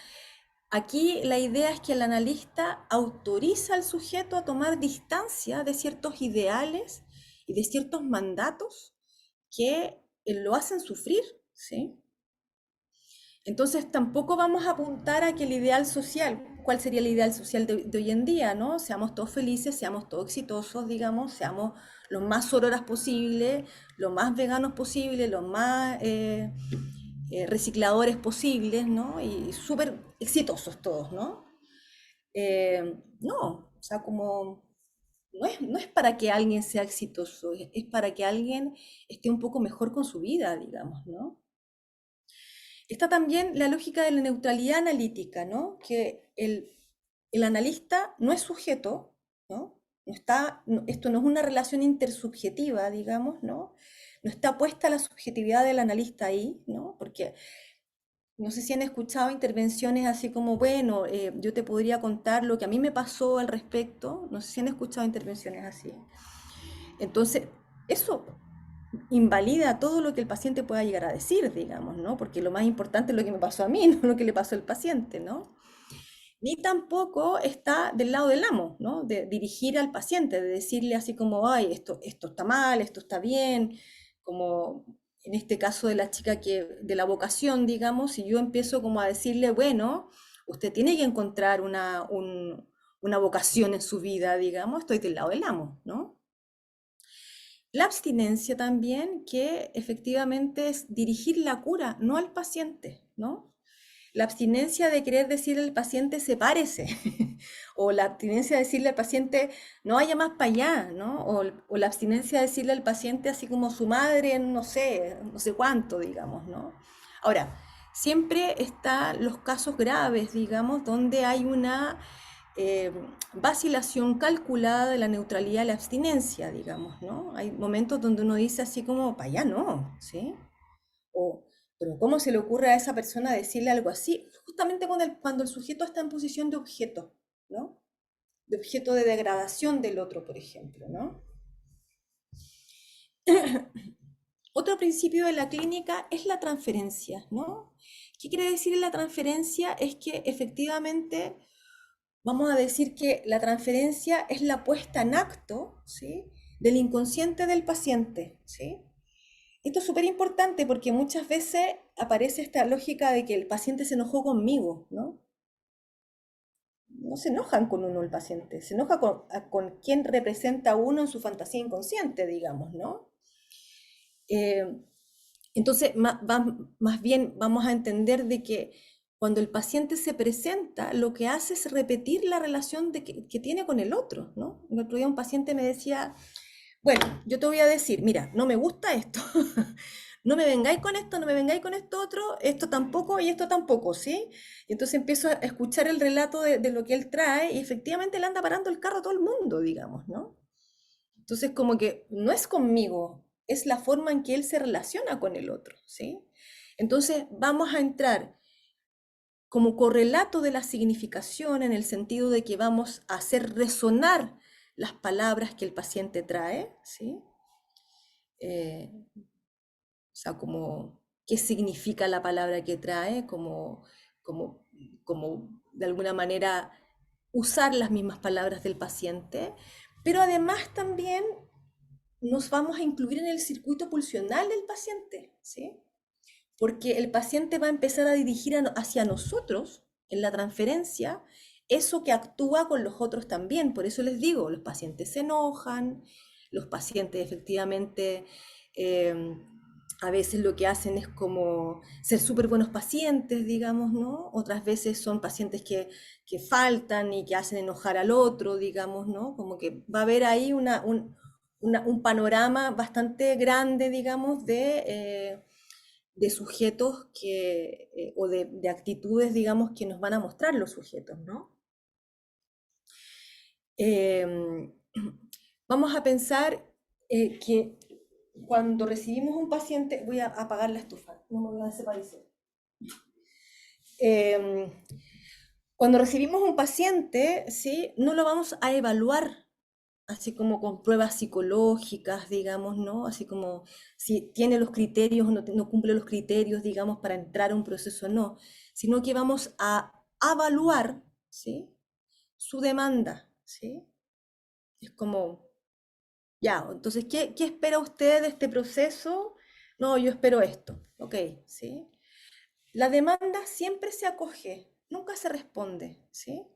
aquí la idea es que el analista autoriza al sujeto a tomar distancia de ciertos ideales y de ciertos mandatos que lo hacen sufrir, ¿sí? Entonces tampoco vamos a apuntar a que el ideal social, ¿cuál sería el ideal social de hoy en día, no? Seamos todos felices, seamos todos exitosos, digamos, seamos lo más auroras posible, lo más veganos posible, lo más recicladores posibles, ¿no? Y súper exitosos todos, ¿no? No, o sea, como no es para que alguien sea exitoso, es para que alguien esté un poco mejor con su vida, digamos, ¿no? Está también la lógica de la neutralidad analítica, ¿no? Que el analista no es sujeto, ¿no? Esto no es una relación intersubjetiva, digamos, ¿no? No está puesta la subjetividad del analista ahí, ¿no? Porque no sé si han escuchado intervenciones así como, bueno, yo te podría contar lo que a mí me pasó al respecto. No sé si han escuchado intervenciones así. Entonces, eso invalida todo lo que el paciente pueda llegar a decir, digamos, ¿no? Porque lo más importante es lo que me pasó a mí, no lo que le pasó al paciente, ¿no? Ni tampoco está del lado del amo, ¿no? De dirigir al paciente, de decirle así como, ay, esto está mal, esto está bien, como en este caso de la chica de la vocación, digamos, y yo empiezo como a decirle, bueno, usted tiene que encontrar una vocación en su vida, digamos, estoy del lado del amo, ¿no? La abstinencia también, que efectivamente es dirigir la cura, no al paciente, ¿no? La abstinencia de querer decirle al paciente sepárese, o la abstinencia de decirle al paciente no vaya más para allá, ¿no? O la abstinencia de decirle al paciente así como su madre, no sé cuánto, digamos, ¿no? Ahora, siempre están los casos graves, digamos, donde hay una eh, vacilación calculada de la neutralidad y la abstinencia, digamos, ¿no? Hay momentos donde uno dice así como, para allá no, ¿sí? O, pero ¿cómo se le ocurre a esa persona decirle algo así? Justamente cuando el sujeto está en posición de objeto, ¿no? De objeto de degradación del otro, por ejemplo, ¿no? Otro principio de la clínica es la transferencia, ¿no? ¿Qué quiere decir la transferencia? Es que efectivamente vamos a decir que la transferencia es la puesta en acto, ¿sí? Del inconsciente del paciente, ¿sí? Esto es súper importante porque muchas veces aparece esta lógica de que el paciente se enojó conmigo, ¿no? No se enojan con uno el paciente, se enoja con quien representa a uno en su fantasía inconsciente, digamos, ¿no? Eh, entonces, más bien vamos a entender de que cuando el paciente se presenta, lo que hace es repetir la relación que tiene con el otro, ¿no? El otro día un paciente me decía, bueno, yo te voy a decir, mira, no me gusta esto, no me vengáis con esto, no me vengáis con esto otro, esto tampoco y esto tampoco, ¿sí? Y entonces empiezo a escuchar el relato de lo que él trae y efectivamente le anda parando el carro a todo el mundo, digamos, ¿no? Entonces, como que no es conmigo, es la forma en que él se relaciona con el otro, ¿sí? Entonces, vamos a entrar como correlato de la significación en el sentido de que vamos a hacer resonar las palabras que el paciente trae, ¿sí? Eh, o sea, como qué significa la palabra que trae, como, como de alguna manera usar las mismas palabras del paciente, pero además también nos vamos a incluir en el circuito pulsional del paciente, ¿sí? Porque el paciente va a empezar a dirigir hacia nosotros en la transferencia eso que actúa con los otros también. Por eso les digo, los pacientes se enojan, los pacientes efectivamente eh, a veces lo que hacen es como ser súper buenos pacientes, digamos, ¿no? Otras veces son pacientes que faltan y que hacen enojar al otro, digamos, ¿no? Como que va a haber ahí un panorama bastante grande, digamos, de sujetos o de actitudes, digamos, que nos van a mostrar los sujetos, ¿no? Em, Vamos a pensar que cuando recibimos un paciente, voy a apagar la estufa, no me voy a desaparecer. Em, Cuando recibimos un paciente, ¿sí? No lo vamos a evaluar así como con pruebas psicológicas, digamos, ¿no? Así como si tiene los criterios o no cumple los criterios, digamos, para entrar a un proceso o no, sino que vamos a evaluar, ¿sí? Su demanda, ¿sí? Es como, ya, entonces, ¿qué espera usted de este proceso? No, yo espero esto, ok, ¿sí? La demanda siempre se acoge, nunca se responde, ¿sí?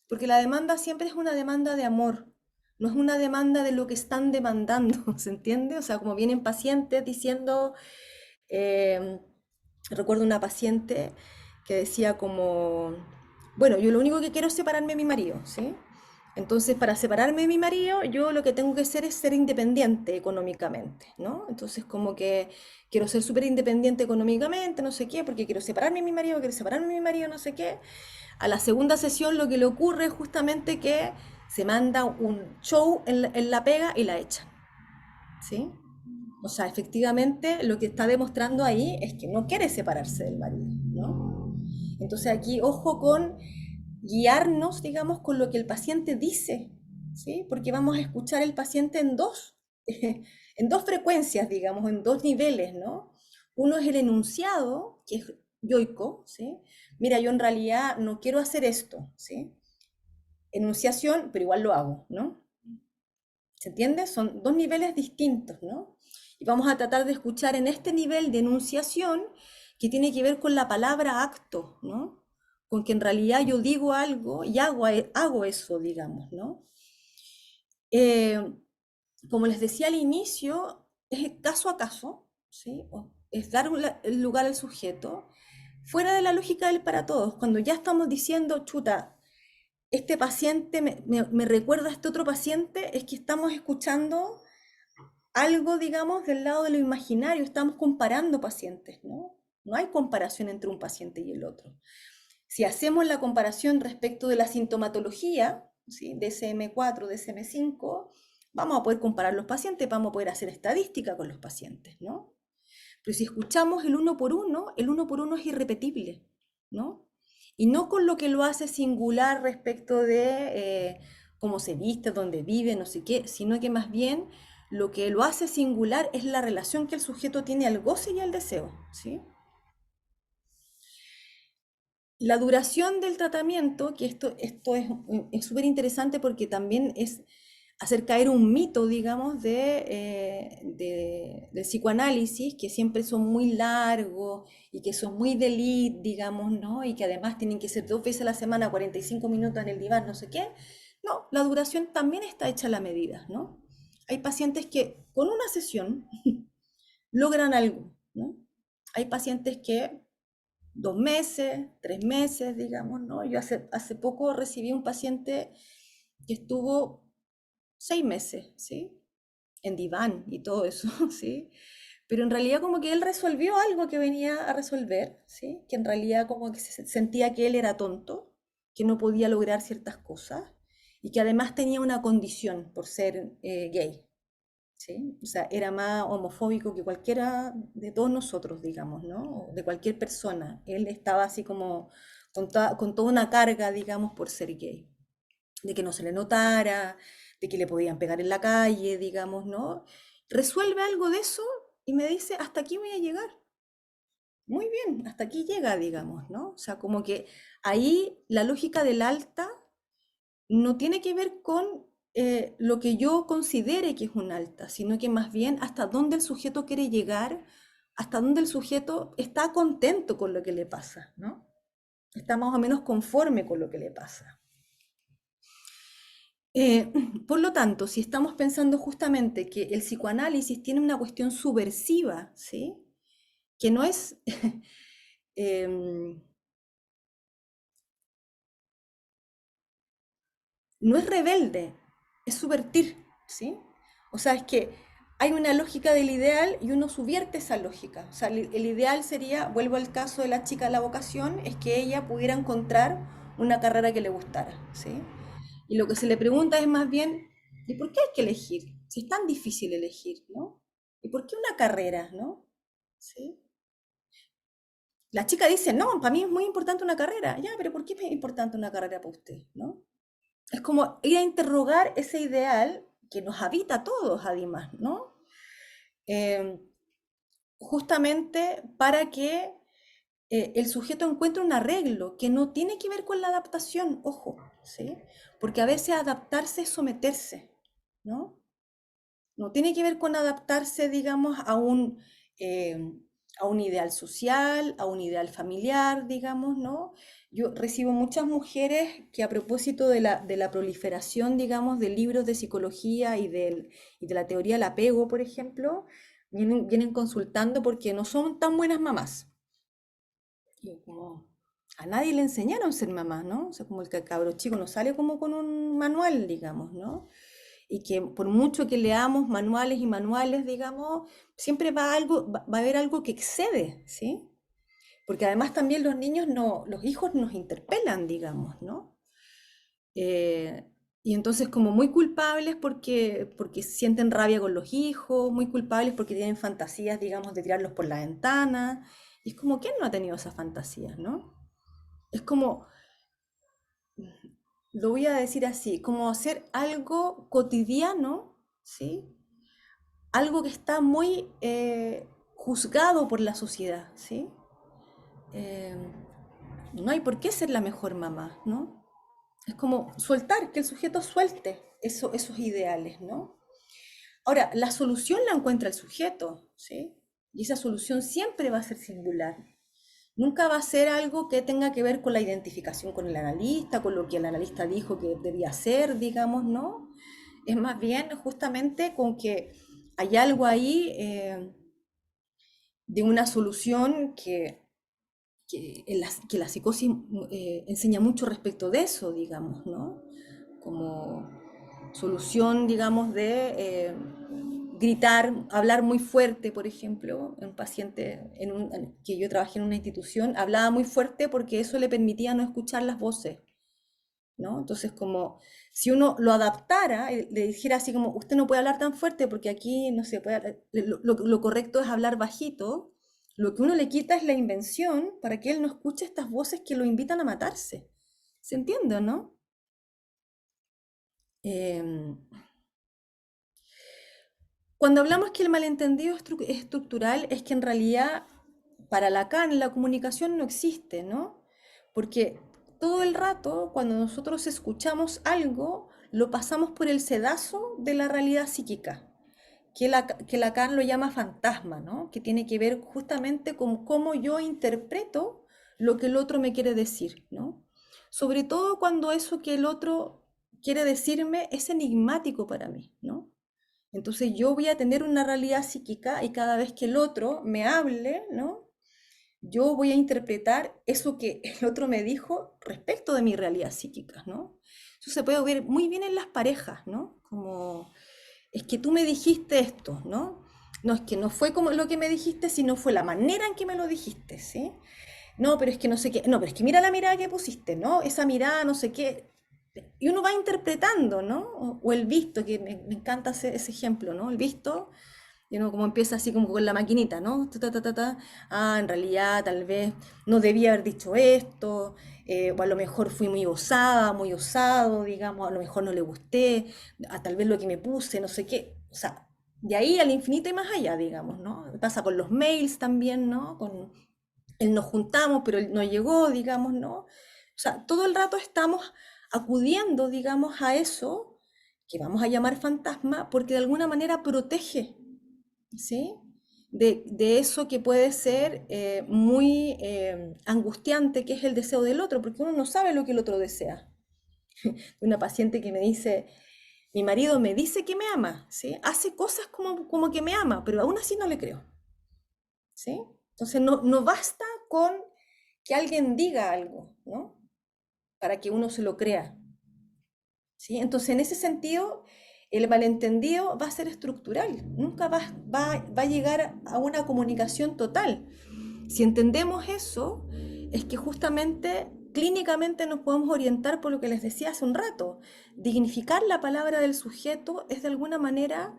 Porque la demanda siempre es una demanda de amor, no es una demanda de lo que están demandando, ¿se entiende? O sea, como vienen pacientes diciendo, eh, recuerdo una paciente que decía como, bueno, yo lo único que quiero es separarme de mi marido, ¿sí? Entonces, para separarme de mi marido, yo lo que tengo que hacer es ser independiente económicamente, ¿no? Entonces, como que quiero ser súper independiente económicamente, no sé qué, porque quiero separarme de mi marido, quiero separarme de mi marido, no sé qué. A la segunda sesión lo que le ocurre es justamente que se manda un show en la pega y la echan, ¿sí? O sea, efectivamente lo que está demostrando ahí es que no quiere separarse del marido, ¿no? Entonces aquí, ojo con guiarnos, digamos, con lo que el paciente dice, ¿sí? Porque vamos a escuchar el paciente en dos, en dos frecuencias, digamos, en dos niveles, ¿no? Uno es el enunciado, que es yoico, ¿sí? Mira, yo en realidad no quiero hacer esto, ¿sí? Enunciación, pero igual lo hago, ¿no? ¿Se entiende? Son dos niveles distintos, ¿no? Y vamos a tratar de escuchar en este nivel de enunciación que tiene que ver con la palabra acto, ¿no? Con que en realidad yo digo algo y hago eso, digamos, ¿no? Eh, Como les decía al inicio, es caso a caso, ¿sí? Es dar el lugar al sujeto, fuera de la lógica del para todos. Cuando ya estamos diciendo, chuta, este paciente me recuerda a este otro paciente, es que estamos escuchando algo, digamos, del lado de lo imaginario, estamos comparando pacientes, ¿no? No hay comparación entre un paciente y el otro. Si hacemos la comparación respecto de la sintomatología, ¿sí? DSM-4, DSM-5, vamos a poder comparar los pacientes, vamos a poder hacer estadística con los pacientes, ¿no? Pero si escuchamos el uno por uno es irrepetible, ¿no? Y no con lo que lo hace singular respecto de cómo se viste, dónde vive, no sé qué, sino que más bien lo que lo hace singular es la relación que el sujeto tiene al goce y al deseo, ¿sí? La duración del tratamiento, que esto es súper interesante porque también es hacer caer un mito, digamos, del psicoanálisis, que siempre son muy largos y que son muy de elite, digamos, ¿no? Y que además tienen que ser 2 veces a la semana, 45 minutos en el diván, no sé qué. No, la duración también está hecha a la medida, ¿no? Hay pacientes que con una sesión logran algo, ¿no? Hay pacientes que 2 meses, 3 meses, digamos, ¿no? Yo hace poco recibí un paciente que estuvo 6 meses, ¿sí? En diván y todo eso, ¿sí? Pero en realidad como que él resolvió algo que venía a resolver, ¿sí? Que en realidad como que se sentía que él era tonto, que no podía lograr ciertas cosas y que además tenía una condición por ser gay, ¿sí? O sea, era más homofóbico que cualquiera de todos nosotros, digamos, ¿no? O de cualquier persona. Él estaba así como con toda una carga, digamos, por ser gay, de que no se le notara, de que le podían pegar en la calle, digamos, ¿no? Resuelve algo de eso y me dice, hasta aquí voy a llegar. Muy bien, hasta aquí llega, digamos, ¿no? O sea, como que ahí la lógica del alta no tiene que ver con lo que yo considere que es un alta, sino que más bien hasta dónde el sujeto quiere llegar, hasta dónde el sujeto está contento con lo que le pasa, ¿no? Está más o menos conforme con lo que le pasa. Eh, por lo tanto, si estamos pensando justamente que el psicoanálisis tiene una cuestión subversiva, ¿sí? Que no es, em, no es rebelde, es subvertir, ¿sí? O sea, es que hay una lógica del ideal y uno subvierte esa lógica. O sea, el ideal sería, vuelvo al caso de la chica de la vocación, es que ella pudiera encontrar una carrera que le gustara, ¿sí? Y lo que se le pregunta es más bien, ¿y por qué hay que elegir? Si es tan difícil elegir, ¿no? ¿Y por qué una carrera, no? ¿Sí? La chica dice, no, para mí es muy importante una carrera. Ya, pero ¿por qué es importante una carrera para usted, no? Es como ir a interrogar ese ideal que nos habita a todos, además, ¿no? Eh, Justamente para que el sujeto encuentre un arreglo que no tiene que ver con la adaptación, ojo, ¿sí? Porque a veces adaptarse es someterse, ¿no? No tiene que ver con adaptarse, digamos, eh, a un ideal social, a un ideal familiar, digamos, ¿no? Yo recibo muchas mujeres que a propósito de la proliferación, digamos, de libros de psicología y de la teoría del apego, por ejemplo, vienen consultando porque no son tan buenas mamás. Y como a nadie le enseñaron a ser mamá, ¿no? O sea, como el cabro chico no sale como con un manual, digamos, ¿no? Y que por mucho que leamos manuales y manuales, digamos, siempre va a haber algo que excede, ¿sí? Porque además también los niños no, los hijos nos interpelan, digamos, ¿no? Eh, y entonces como muy culpables porque sienten rabia con los hijos, muy culpables porque tienen fantasías, digamos, de tirarlos por la ventana. Y es como, ¿quién no ha tenido esas fantasías, no? Es como, lo voy a decir así, como hacer algo cotidiano, ¿sí? Algo que está muy juzgado por la sociedad, ¿sí? Eh, no hay por qué ser la mejor mamá, ¿no? Es como soltar, que el sujeto suelte esos ideales, ¿no? Ahora, la solución la encuentra el sujeto, ¿sí? Y esa solución siempre va a ser singular. Nunca va a ser algo que tenga que ver con la identificación con el analista, con lo que el analista dijo que debía hacer, digamos, ¿no? Es más bien justamente con que hay algo ahí de una solución que la psicosis enseña mucho respecto de eso, digamos, ¿no? Como solución, digamos, de gritar, hablar muy fuerte, por ejemplo, un paciente que yo trabajé en una institución, hablaba muy fuerte porque eso le permitía no escuchar las voces, ¿no? Entonces, como si uno lo adaptara, le dijera así como, usted no puede hablar tan fuerte porque aquí no se puede, lo correcto es hablar bajito, lo que uno le quita es la invención para que él no escuche estas voces que lo invitan a matarse. ¿Se entiende, no? Em, Cuando hablamos que el malentendido es estructural, es que en realidad para Lacan la comunicación no existe, ¿no? Porque todo el rato, cuando nosotros escuchamos algo, lo pasamos por el sedazo de la realidad psíquica, que Lacan lo llama fantasma, ¿no? Que tiene que ver justamente con cómo yo interpreto lo que el otro me quiere decir, ¿no? Sobre todo cuando eso que el otro quiere decirme es enigmático para mí, ¿no? Entonces yo voy a tener una realidad psíquica y cada vez que el otro me hable, ¿no? Yo voy a interpretar eso que el otro me dijo respecto de mi realidad psíquica, ¿no? Eso se puede ver muy bien en las parejas, ¿no? Como, es que tú me dijiste esto, ¿no? No, es que no fue como lo que me dijiste, sino fue la manera en que me lo dijiste, ¿sí? No, pero es que no sé qué, no, pero es que mira la mirada que pusiste, ¿no? Esa mirada, no sé qué. Y uno va interpretando, ¿no? O el visto, que me encanta ese ejemplo, ¿no? El visto, y uno como empieza así como con la maquinita, ¿no? Ta, ta, ta, ta, ta. Ah, en realidad tal vez no debía haber dicho esto, o a lo mejor fui muy osada, muy osado, digamos, a lo mejor no le gusté, tal vez lo que me puse, no sé qué. O sea, de ahí al infinito y más allá, digamos, ¿no? Pasa con los mails también, ¿no? Con él nos juntamos, pero él no llegó, digamos, ¿no? O sea, todo el rato estamos acudiendo, digamos, a eso que vamos a llamar fantasma, porque de alguna manera protege, ¿sí? De eso que puede ser muy angustiante, que es el deseo del otro, porque uno no sabe lo que el otro desea. Una paciente que me dice, mi marido me dice que me ama, ¿sí? Hace cosas como que me ama, pero aún así no le creo, ¿sí? Entonces no basta con que alguien diga algo, ¿no? Para que uno se lo crea, ¿sí? Entonces, en ese sentido, el malentendido va a ser estructural, nunca va a llegar a una comunicación total. Si entendemos eso, es que justamente clínicamente nos podemos orientar por lo que les decía hace un rato. Dignificar la palabra del sujeto es de alguna manera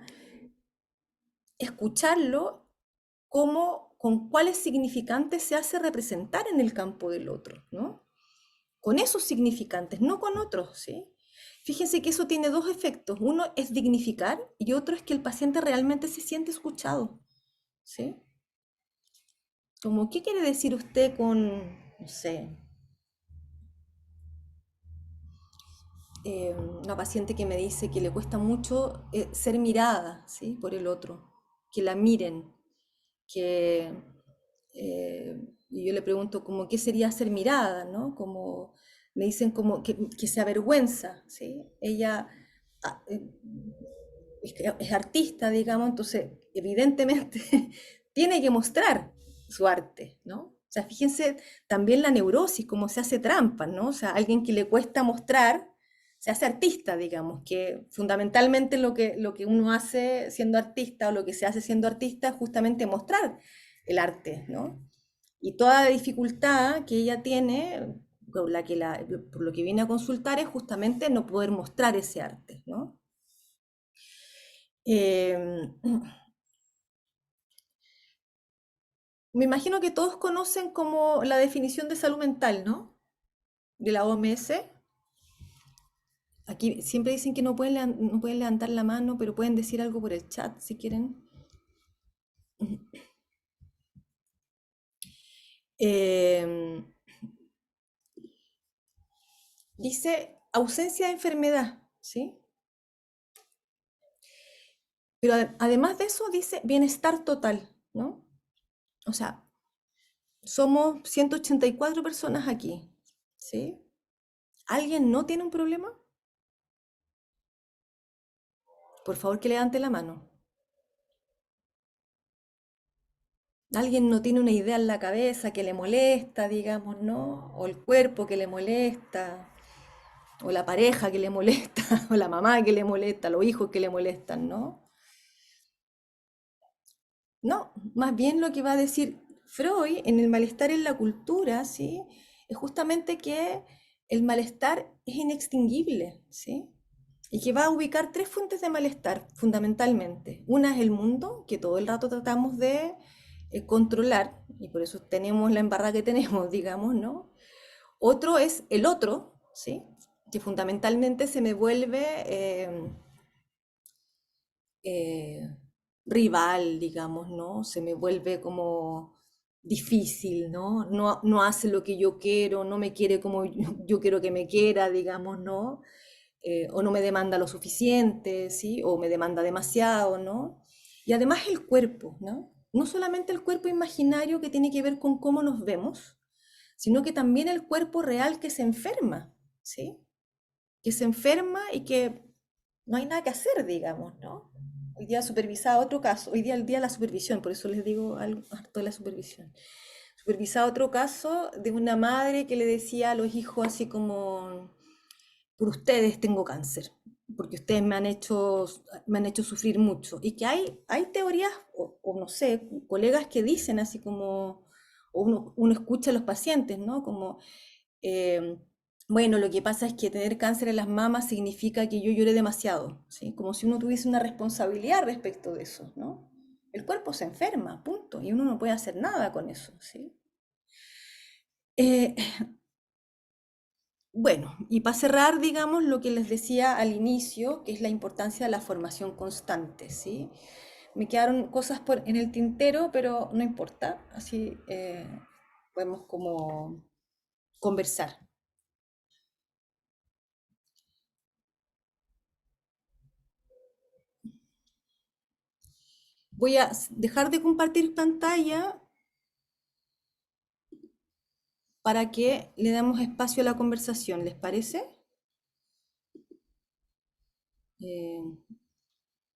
escucharlo como con cuáles significantes se hace representar en el campo del otro, ¿no? Con esos significantes, no con otros, ¿sí? Fíjense que eso tiene dos efectos. Uno es dignificar y otro es que el paciente realmente se siente escuchado, ¿sí? Como, ¿qué quiere decir usted con, no sé, una paciente que me dice que le cuesta mucho ser mirada, ¿sí? Por el otro, que la miren, que y yo le pregunto como qué sería ser mirada, ¿no? Como me dicen como que se avergüenza, ¿sí? Ella ah, es artista, digamos, entonces evidentemente tiene que mostrar su arte, ¿no? O sea, fíjense también la neurosis, cómo se hace trampa, ¿no? O sea, alguien que le cuesta mostrar, se hace artista, digamos, que fundamentalmente lo que uno hace siendo artista o lo que se hace siendo artista es justamente mostrar el arte, ¿no? Y toda la dificultad que ella tiene, por lo que viene a consultar, es justamente no poder mostrar ese arte, ¿no? Eh, Me imagino que todos conocen como la definición de salud mental, ¿no? De la OMS. Aquí siempre dicen que no pueden levantar la mano, pero pueden decir algo por el chat si quieren. Eh, Dice ausencia de enfermedad, ¿sí? Pero además de eso dice bienestar total, ¿no? O sea, somos 184 personas aquí, ¿sí? ¿Alguien no tiene un problema? Por favor que levante la mano. Alguien no tiene una idea en la cabeza que le molesta, digamos, ¿no? O el cuerpo que le molesta, o la pareja que le molesta, o la mamá que le molesta, los hijos que le molestan, ¿no? No, más bien lo que va a decir Freud en el malestar en la cultura, ¿sí? Es justamente que el malestar es inextinguible, ¿sí? Y que va a ubicar tres fuentes de malestar, fundamentalmente. Una es el mundo, que todo el rato tratamos de controlar, y por eso tenemos la embarrada que tenemos, digamos, ¿no? Otro es el otro, ¿sí? Que fundamentalmente se me vuelve eh, rival, digamos, ¿no? Se me vuelve como difícil, ¿no? No hace lo que yo quiero, no me quiere como yo quiero que me quiera, digamos, ¿no? O no me demanda lo suficiente, ¿sí? O me demanda demasiado, ¿no? Y además el cuerpo, ¿no? No solamente el cuerpo imaginario que tiene que ver con cómo nos vemos, sino que también el cuerpo real que se enferma, ¿sí? Que se enferma y que no hay nada que hacer, digamos, ¿no? Hoy día supervisaba otro caso, hoy día el día de la supervisión, por eso les digo algo harto de la supervisión. Supervisaba otro caso de una madre que le decía a los hijos así como, por ustedes tengo cáncer, porque ustedes me han hecho sufrir mucho. Y que hay teorías, o no sé, colegas que dicen así como, o uno escucha a los pacientes, ¿no? Como, eh, Bueno, lo que pasa es que tener cáncer en las mamas significa que yo lloré demasiado, ¿sí? Como si uno tuviese una responsabilidad respecto de eso, ¿no? El cuerpo se enferma, punto, y uno no puede hacer nada con eso, ¿sí? Eh, bueno, y para cerrar, digamos, lo que les decía al inicio, que es la importancia de la formación constante, ¿sí? Me quedaron cosas en el tintero, pero no importa, así podemos como conversar. Voy a dejar de compartir pantalla para que le damos espacio a la conversación, ¿les parece? Eh,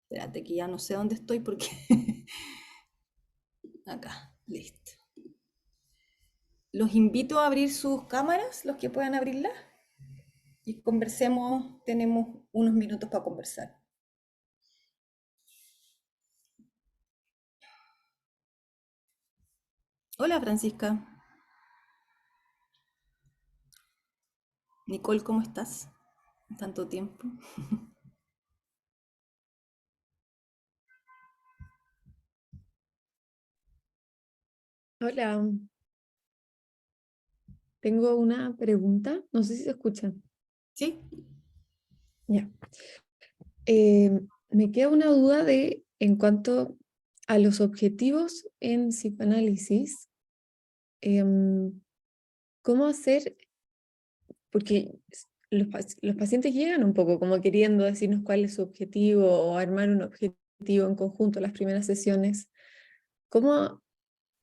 espérate que ya no sé dónde estoy porque acá, listo. Los invito a abrir sus cámaras, los que puedan abrirlas, y conversemos, tenemos unos minutos para conversar. Hola Francisca. Nicole, ¿cómo estás? Tanto tiempo. Hola, tengo una pregunta, no sé si se escucha. ¿Sí? Ya. Me queda una duda en cuanto a los objetivos en psicoanálisis, em, ¿cómo hacer? Porque los pacientes llegan un poco como queriendo decirnos cuál es su objetivo o armar un objetivo en conjunto las primeras sesiones. ¿Cómo,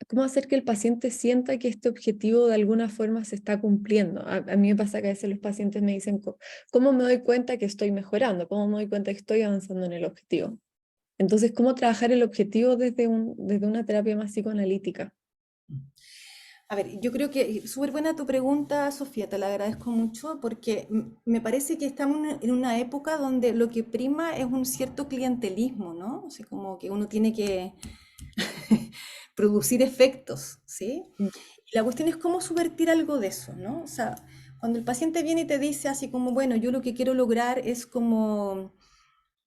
cómo hacer que el paciente sienta que este objetivo de alguna forma se está cumpliendo? A mí me pasa que a veces los pacientes me dicen, ¿cómo me doy cuenta que estoy mejorando? ¿Cómo me doy cuenta que estoy avanzando en el objetivo? Entonces, ¿cómo trabajar el objetivo desde una terapia más psicoanalítica? A ver, yo creo que súper buena tu pregunta, Sofía, te la agradezco mucho porque me parece que estamos en una época donde lo que prima es un cierto clientelismo, ¿no? O sea, como que uno tiene que producir efectos, ¿sí? Mm. Y la cuestión es cómo subvertir algo de eso, ¿no? O sea, cuando el paciente viene y te dice así como, bueno, yo lo que quiero lograr es como,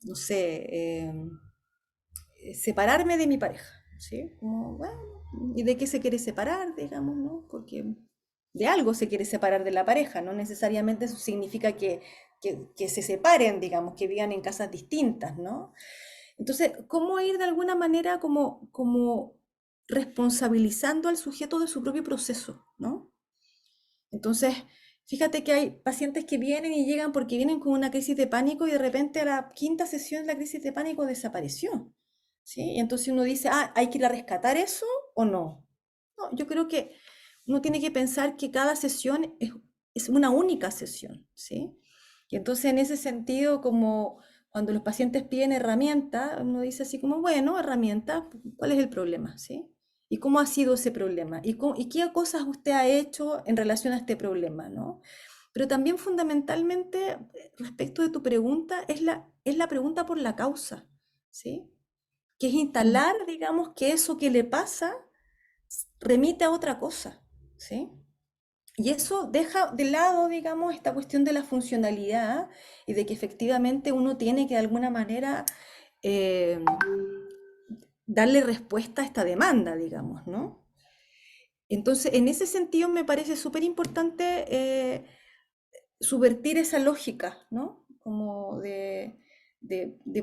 no sé, separarme de mi pareja, ¿sí? Como, bueno, ¿y de qué se quiere separar, digamos, ¿no? Porque de algo se quiere separar de la pareja, no necesariamente eso significa que se separen, digamos, que vivan en casas distintas, ¿no? Entonces, ¿cómo ir de alguna manera como responsabilizando al sujeto de su propio proceso, ¿no? Entonces, fíjate que hay pacientes que vienen y llegan porque vienen con una crisis de pánico y de repente a la quinta sesión la crisis de pánico desapareció, ¿sí? Y entonces uno dice, ah, ¿hay que ir a rescatar eso o no? No, yo creo que uno tiene que pensar que cada sesión es una única sesión, ¿sí? Y entonces en ese sentido, como cuando los pacientes piden herramientas, uno dice así como, bueno, herramienta, ¿cuál es el problema, ¿sí? ¿Y cómo ha sido ese problema? ¿Y qué cosas usted ha hecho en relación a este problema, ¿no? Pero también fundamentalmente, respecto de tu pregunta, es la pregunta por la causa, ¿sí? Que es Mm. instalar, digamos, que eso que le pasa remite a otra cosa, ¿sí? Y eso deja de lado, digamos, esta cuestión de la funcionalidad y de que efectivamente uno tiene que de alguna manera eh, darle respuesta a esta demanda, digamos, ¿no? Entonces, en ese sentido me parece súper importante subvertir esa lógica, ¿no? Como de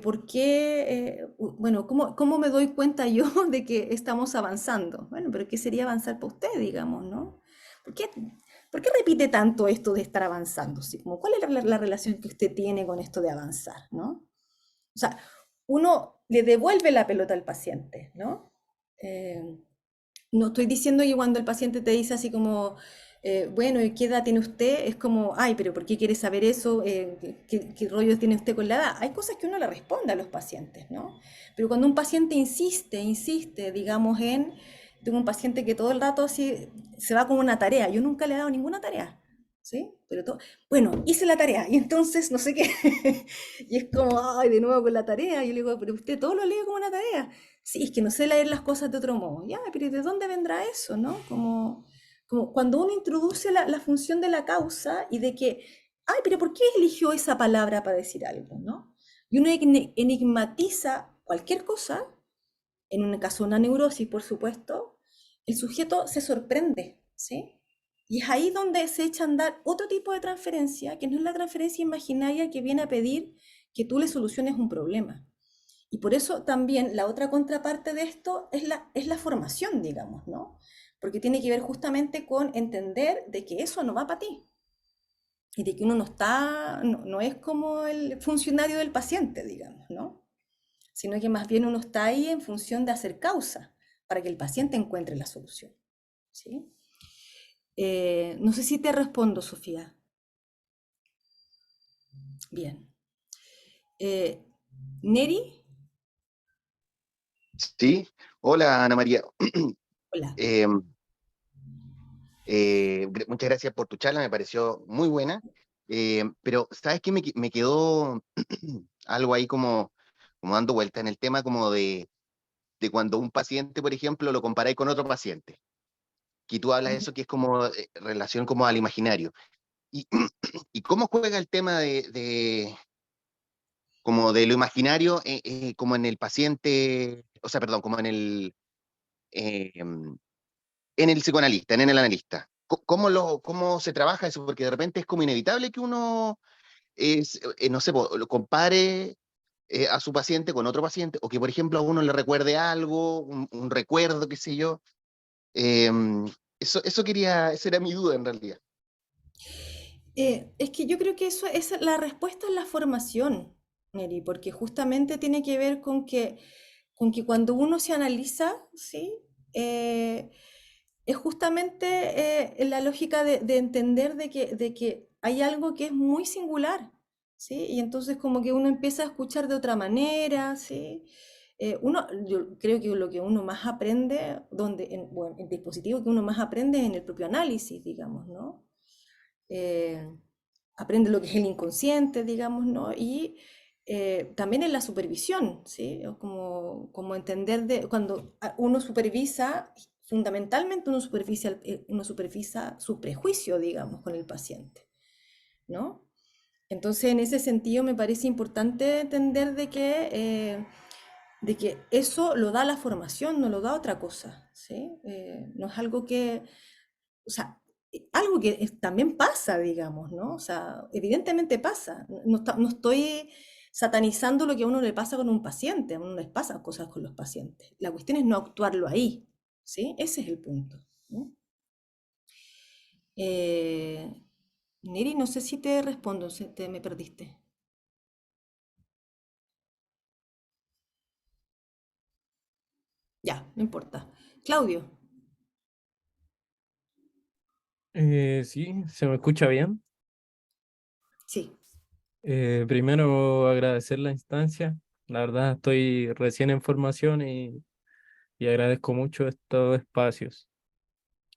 por qué, bueno, ¿cómo me doy cuenta yo de que estamos avanzando? Bueno, pero ¿qué sería avanzar para usted, digamos, ¿no? ¿Por qué, por qué repite tanto esto de estar avanzando? ¿Sí? Como, ¿cuál es la relación que usted tiene con esto de avanzar, ¿no? O sea, uno le devuelve la pelota al paciente, ¿no? Eh, no estoy diciendo que cuando el paciente te dice así como, bueno, ¿y qué edad tiene usted? Es como, ay, pero ¿por qué quiere saber eso? ¿Qué rollo tiene usted con la edad? Hay cosas que uno le responde a los pacientes, ¿no? Pero cuando un paciente insiste, digamos, tengo un paciente que todo el rato así se va con una tarea, yo nunca le he dado ninguna tarea, ¿sí? Pero todo, bueno, hice la tarea y entonces no sé qué, y es como, ay, de nuevo con la tarea, y yo le digo, pero usted todo lo lee como una tarea. Sí, es que no sé leer las cosas de otro modo. Ya, pero ¿y de dónde vendrá eso, no? Como, como cuando uno introduce la función de la causa y de que, ay, pero ¿por qué eligió esa palabra para decir algo, no? Y uno enigmatiza cualquier cosa, en un caso una neurosis, por supuesto, el sujeto se sorprende, ¿sí? Y es ahí donde se echa a andar otro tipo de transferencia, que no es la transferencia imaginaria que viene a pedir que tú le soluciones un problema. Y por eso también la otra contraparte de esto es la formación, digamos, ¿no? Porque tiene que ver justamente con entender de que eso no va para ti y de que uno no está, no es como el funcionario del paciente, digamos, ¿no? Sino que más bien uno está ahí en función de hacer causa para que el paciente encuentre la solución, ¿sí? No sé si te respondo, Sofía. Bien. Eh, Neri, Sí, hola Ana María. hola. Eh, Muchas gracias por tu charla, me pareció muy buena. Pero, ¿sabes qué? Me quedó algo ahí como dando vuelta en el tema como de cuando un paciente, por ejemplo, lo comparáis con otro paciente. Que tú hablas de eso que es como relación como al imaginario. Y, y cómo juega el tema como de lo imaginario como en el paciente, o sea, perdón, como eh, en el psicoanalista, en el analista. ¿Cómo se trabaja eso? Porque de repente es como inevitable que uno, no sé, lo compare a su paciente con otro paciente, o que, por ejemplo, a uno le recuerde algo, un recuerdo, qué sé yo. Eh, eso quería, esa era mi duda en realidad. Es que yo creo que eso es la respuesta en la formación, Neri, porque justamente tiene que ver con que cuando uno se analiza, ¿sí? Eh, es justamente la lógica de entender de que hay algo que es muy singular, ¿sí? Y entonces como que uno empieza a escuchar de otra manera, ¿sí? Yo creo que lo que uno más aprende, bueno, el dispositivo que uno más aprende es en el propio análisis, digamos, ¿no? eh, Aprende lo que es el inconsciente, digamos, ¿no? Y también en la supervisión, ¿sí? O como entender cuando uno supervisa, fundamentalmente uno supervisa su prejuicio, digamos, con el paciente, ¿no? Entonces, en ese sentido, me parece importante entender de que eso lo da la formación, no lo da otra cosa, ¿sí? No es algo que, o sea, algo que también pasa, digamos, ¿no? O sea, evidentemente pasa. No estoy satanizando lo que a uno le pasa con un paciente, a uno les pasa cosas con los pacientes. La cuestión es no actuarlo ahí, ¿sí? Ese es el punto, ¿no? Eh, Neri, no sé si te respondo, si me perdiste. Ya, no importa. Claudio, Sí, se me escucha bien. sí. Primero agradecer la instancia. La verdad estoy recién en formación y agradezco mucho estos espacios.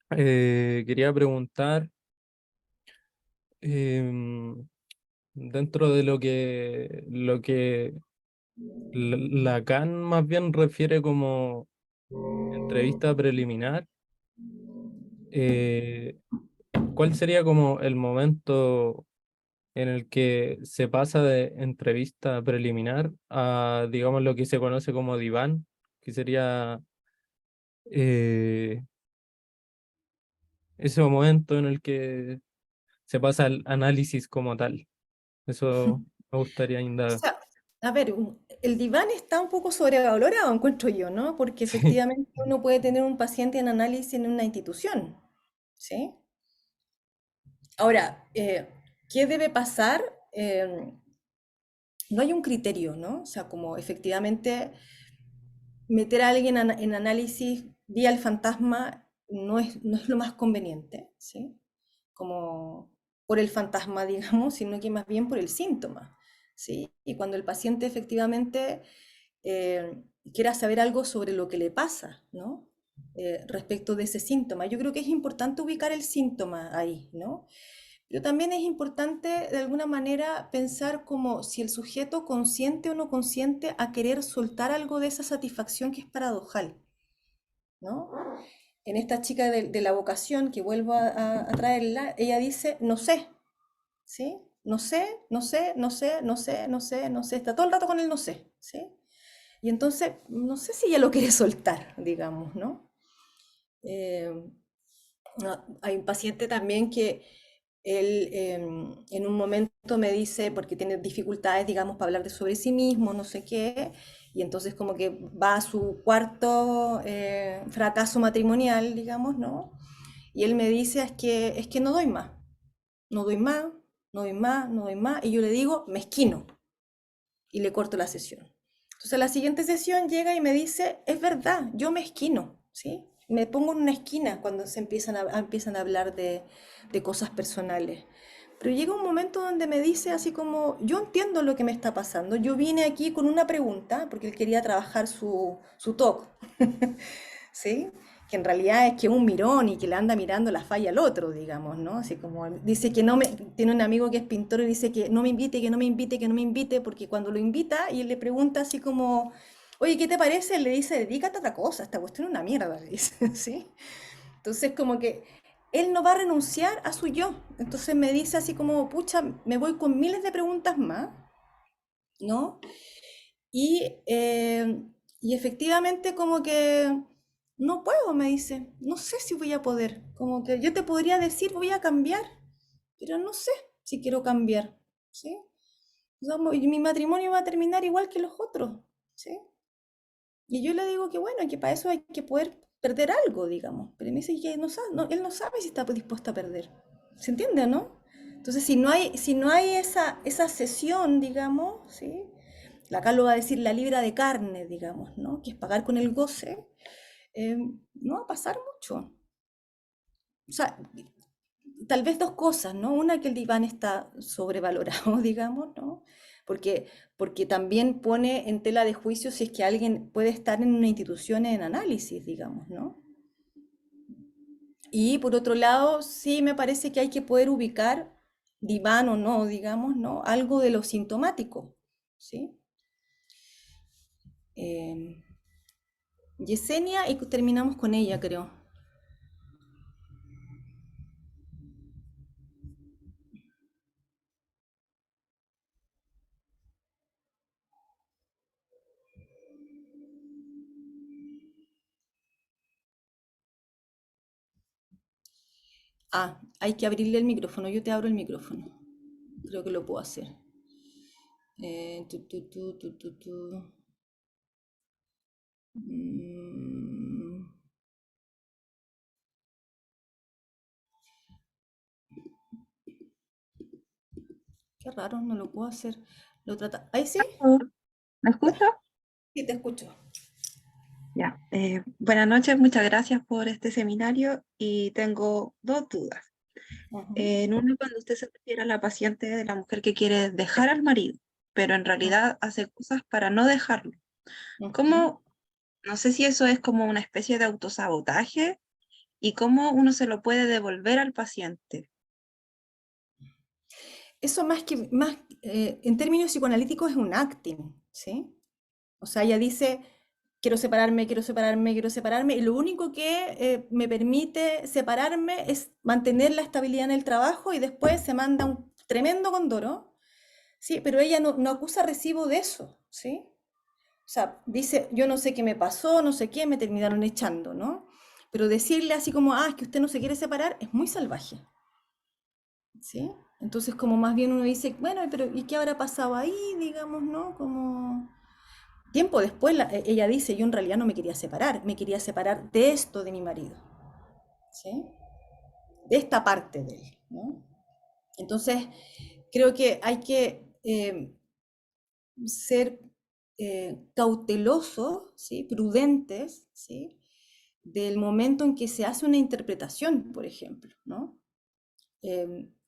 Quería preguntar, em, dentro de lo que Lacan más bien refiere como entrevista preliminar, eh, ¿cuál sería como el momento en el que se pasa de entrevista preliminar a, digamos, lo que se conoce como diván, que sería eh, ese momento en el que se pasa al análisis como tal? Eso me gustaría O indagar. sea, a ver, el diván está un poco sobrevalorado, encuentro yo, ¿no? Porque Sí, efectivamente uno puede tener un paciente en análisis en una institución, ¿sí? Ahora, ¿qué debe pasar? No hay un criterio, ¿no? O sea, como efectivamente meter a alguien en análisis vía el fantasma no es lo más conveniente, ¿sí? Como por el fantasma, digamos, sino que más bien por el síntoma, ¿sí? Y cuando el paciente efectivamente quiera saber algo sobre lo que le pasa, ¿no? Respecto de ese síntoma. Yo creo que es importante ubicar el síntoma ahí, ¿no? Pero también es importante de alguna manera pensar como si el sujeto consciente o no consciente a querer soltar algo de esa satisfacción que es paradojal, ¿no? en esta chica de la vocación, que vuelvo a traerla, ella dice, no sé, ¿sí? No sé, no sé, no sé, no sé, no sé, no sé, está todo el rato con el no sé, ¿sí? Y entonces, no sé si ella lo quiere soltar, digamos, ¿no? Eh, Hay un paciente también que él en un momento me dice, porque tiene dificultades, digamos, para hablar de sobre sí mismo, no sé qué, y entonces como que va a su cuarto fracaso matrimonial, digamos, ¿no? Y él me dice, es que no doy más, no doy más, no doy más, no doy más, y yo le digo, mezquino, y le corto la sesión. Entonces, la siguiente sesión llega y me dice, es verdad, yo me esquino, ¿sí? Me pongo en una esquina cuando se empiezan a hablar de cosas personales. Pero llega un momento donde me dice así como, yo entiendo lo que me está pasando, yo vine aquí con una pregunta, porque él quería trabajar su TOC, ¿sí? Que en realidad es que un mirón y que le anda mirando la falla al otro, digamos, ¿no? Así como dice que no me, tiene un amigo que es pintor y dice que no me invite, que no me invite, que no me invite, porque cuando lo invita y él le pregunta así como, oye, ¿qué te parece? Él le dice, dedícate a otra cosa, esta cuestión es una mierda, le dice, ¿sí? Entonces como que él no va a renunciar a su yo. Entonces me dice así como, pucha, me voy con miles de preguntas más, ¿no? Y, y efectivamente como que no puedo, me dice, no sé si voy a poder. Como que yo te podría decir voy a cambiar, pero no sé si quiero cambiar, ¿sí? Y mi matrimonio va a terminar igual que los otros, ¿sí? Y yo le digo que bueno, que para eso hay que poder perder algo, digamos. Pero me dice que no sabe, él no sabe si está dispuesto a perder. ¿Se entiende, no? Entonces, si no hay esa sesión, digamos, ¿sí? Acá lo va a decir la libra de carne, digamos, ¿no? Que es pagar con el goce, no va a pasar mucho. O sea, tal vez dos cosas, ¿no? Una, que el diván está sobrevalorado, digamos, ¿no? Porque, porque también pone en tela de juicio si es que alguien puede estar en una institución en análisis, digamos, ¿no? Y por otro lado, sí me parece que hay que poder ubicar, diván o no, digamos, ¿no? Algo de lo sintomático, ¿sí? Eh, Yesenia, y terminamos con ella, creo. Ah, hay que abrirle el micrófono. Yo te abro el micrófono. Creo que lo puedo hacer. Eh, tu, tu, tu, tu, tu, tu. Mm, qué raro, no lo puedo hacer. Lo trata. ¿Ahí sí? ¿Me escucha? Sí, te escucho. Ya. Buenas noches, muchas gracias por este seminario y tengo dos dudas. Ujú, En uno, cuando usted se refiere a la paciente de la mujer que quiere dejar al marido, pero en realidad hace cosas para no dejarlo. ujú. ¿Cómo? No sé si eso es como una especie de autosabotaje y cómo uno se lo puede devolver al paciente. Eso más en términos psicoanalíticos es un acting, ¿sí? O sea, ella dice, quiero separarme, quiero separarme, quiero separarme, y lo único que me permite separarme es mantener la estabilidad en el trabajo y después se manda un tremendo condoro, ¿sí? Pero ella no acusa recibo de eso, ¿sí? O sea, dice, yo no sé qué me pasó, no sé qué, me terminaron echando, ¿no? Pero decirle así como, es que usted no se quiere separar, es muy salvaje, ¿sí? Entonces, como más bien uno dice, bueno, pero ¿y qué habrá pasado ahí, digamos, ¿no? Como tiempo después ella dice, yo en realidad no me quería separar, me quería separar de esto de mi marido, ¿sí? De esta parte de él, ¿no? Entonces, creo que hay que ser cautelosos, ¿sí? Prudentes, ¿sí? Del momento en que se hace una interpretación, por ejemplo, ¿no?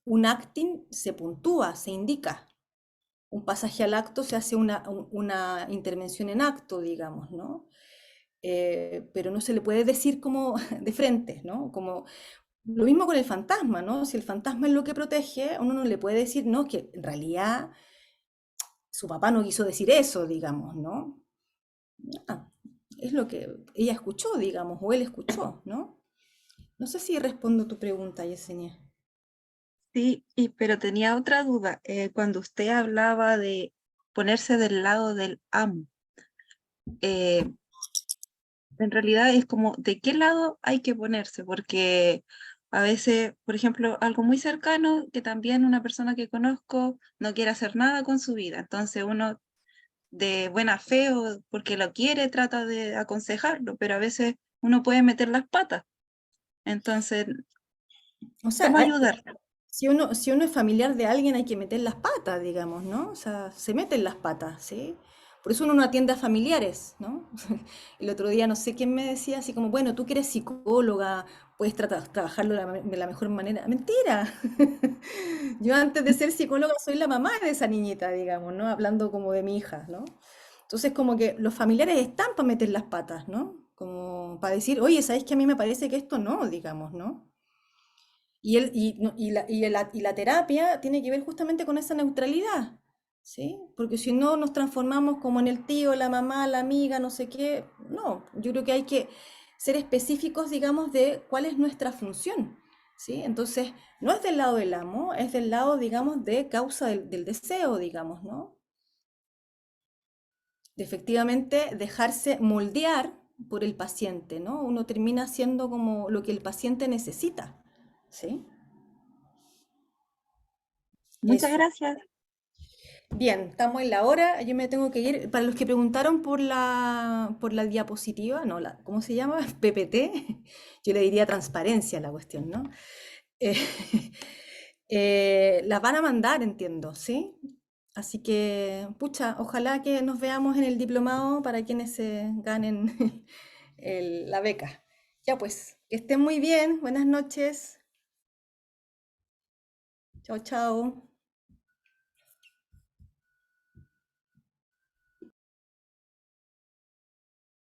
Un acting se puntúa, se indica. Un pasaje al acto se hace una intervención en acto, digamos, ¿no? Pero no se le puede decir como de frente, ¿no? Como lo mismo con el fantasma, ¿no? Si el fantasma es lo que protege, uno no le puede decir, no, que en realidad su papá no quiso decir eso, digamos, ¿no? Ah, es lo que ella escuchó, digamos, o él escuchó, ¿no? No sé si respondo tu pregunta, Yesenia. Sí, pero tenía otra duda. Cuando usted hablaba de ponerse del lado del amo, eh, en realidad es como, ¿de qué lado hay que ponerse? Porque a veces, por ejemplo, algo muy cercano, que también una persona que conozco no quiere hacer nada con su vida. Entonces uno de buena fe o porque lo quiere trata de aconsejarlo, pero a veces uno puede meter las patas. Entonces, O sea, ¿cómo ayudar? si uno es familiar de alguien hay que meter las patas, digamos, ¿no? O sea, se meten las patas, ¿sí? Por eso uno no atiende a familiares, ¿no? El otro día no sé quién me decía así como, bueno, tú que eres psicóloga, puedes trabajarlo de la mejor manera. Mentira. Yo antes de ser psicóloga soy la mamá de esa niñita, digamos, ¿no? Hablando como de mi hija, ¿no? Entonces como que los familiares están para meter las patas, ¿no? Como para decir, oye, ¿sabes que a mí me parece que esto no, digamos, ¿no? Y, y la terapia tiene que ver justamente con esa neutralidad, ¿sí? Porque si no nos transformamos como en el tío, la mamá, la amiga, no sé qué. No, yo creo que hay que ser específicos, digamos, de cuál es nuestra función, ¿sí? Entonces, no es del lado del amo, es del lado, digamos, de causa del deseo, digamos, ¿no? De efectivamente dejarse moldear por el paciente, ¿no? Uno termina siendo como lo que el paciente necesita, ¿sí? Muchas Eso. gracias. Bien, estamos en la hora, yo me tengo que ir. Para los que preguntaron por la diapositiva, no, ¿cómo se llama? PPT, yo le diría transparencia a la cuestión, ¿no? Eh, las van a mandar, entiendo, ¿sí? Así que, pucha, ojalá que nos veamos en el diplomado para quienes se ganen la beca. Ya pues, que estén muy bien, buenas noches. Chao, chao.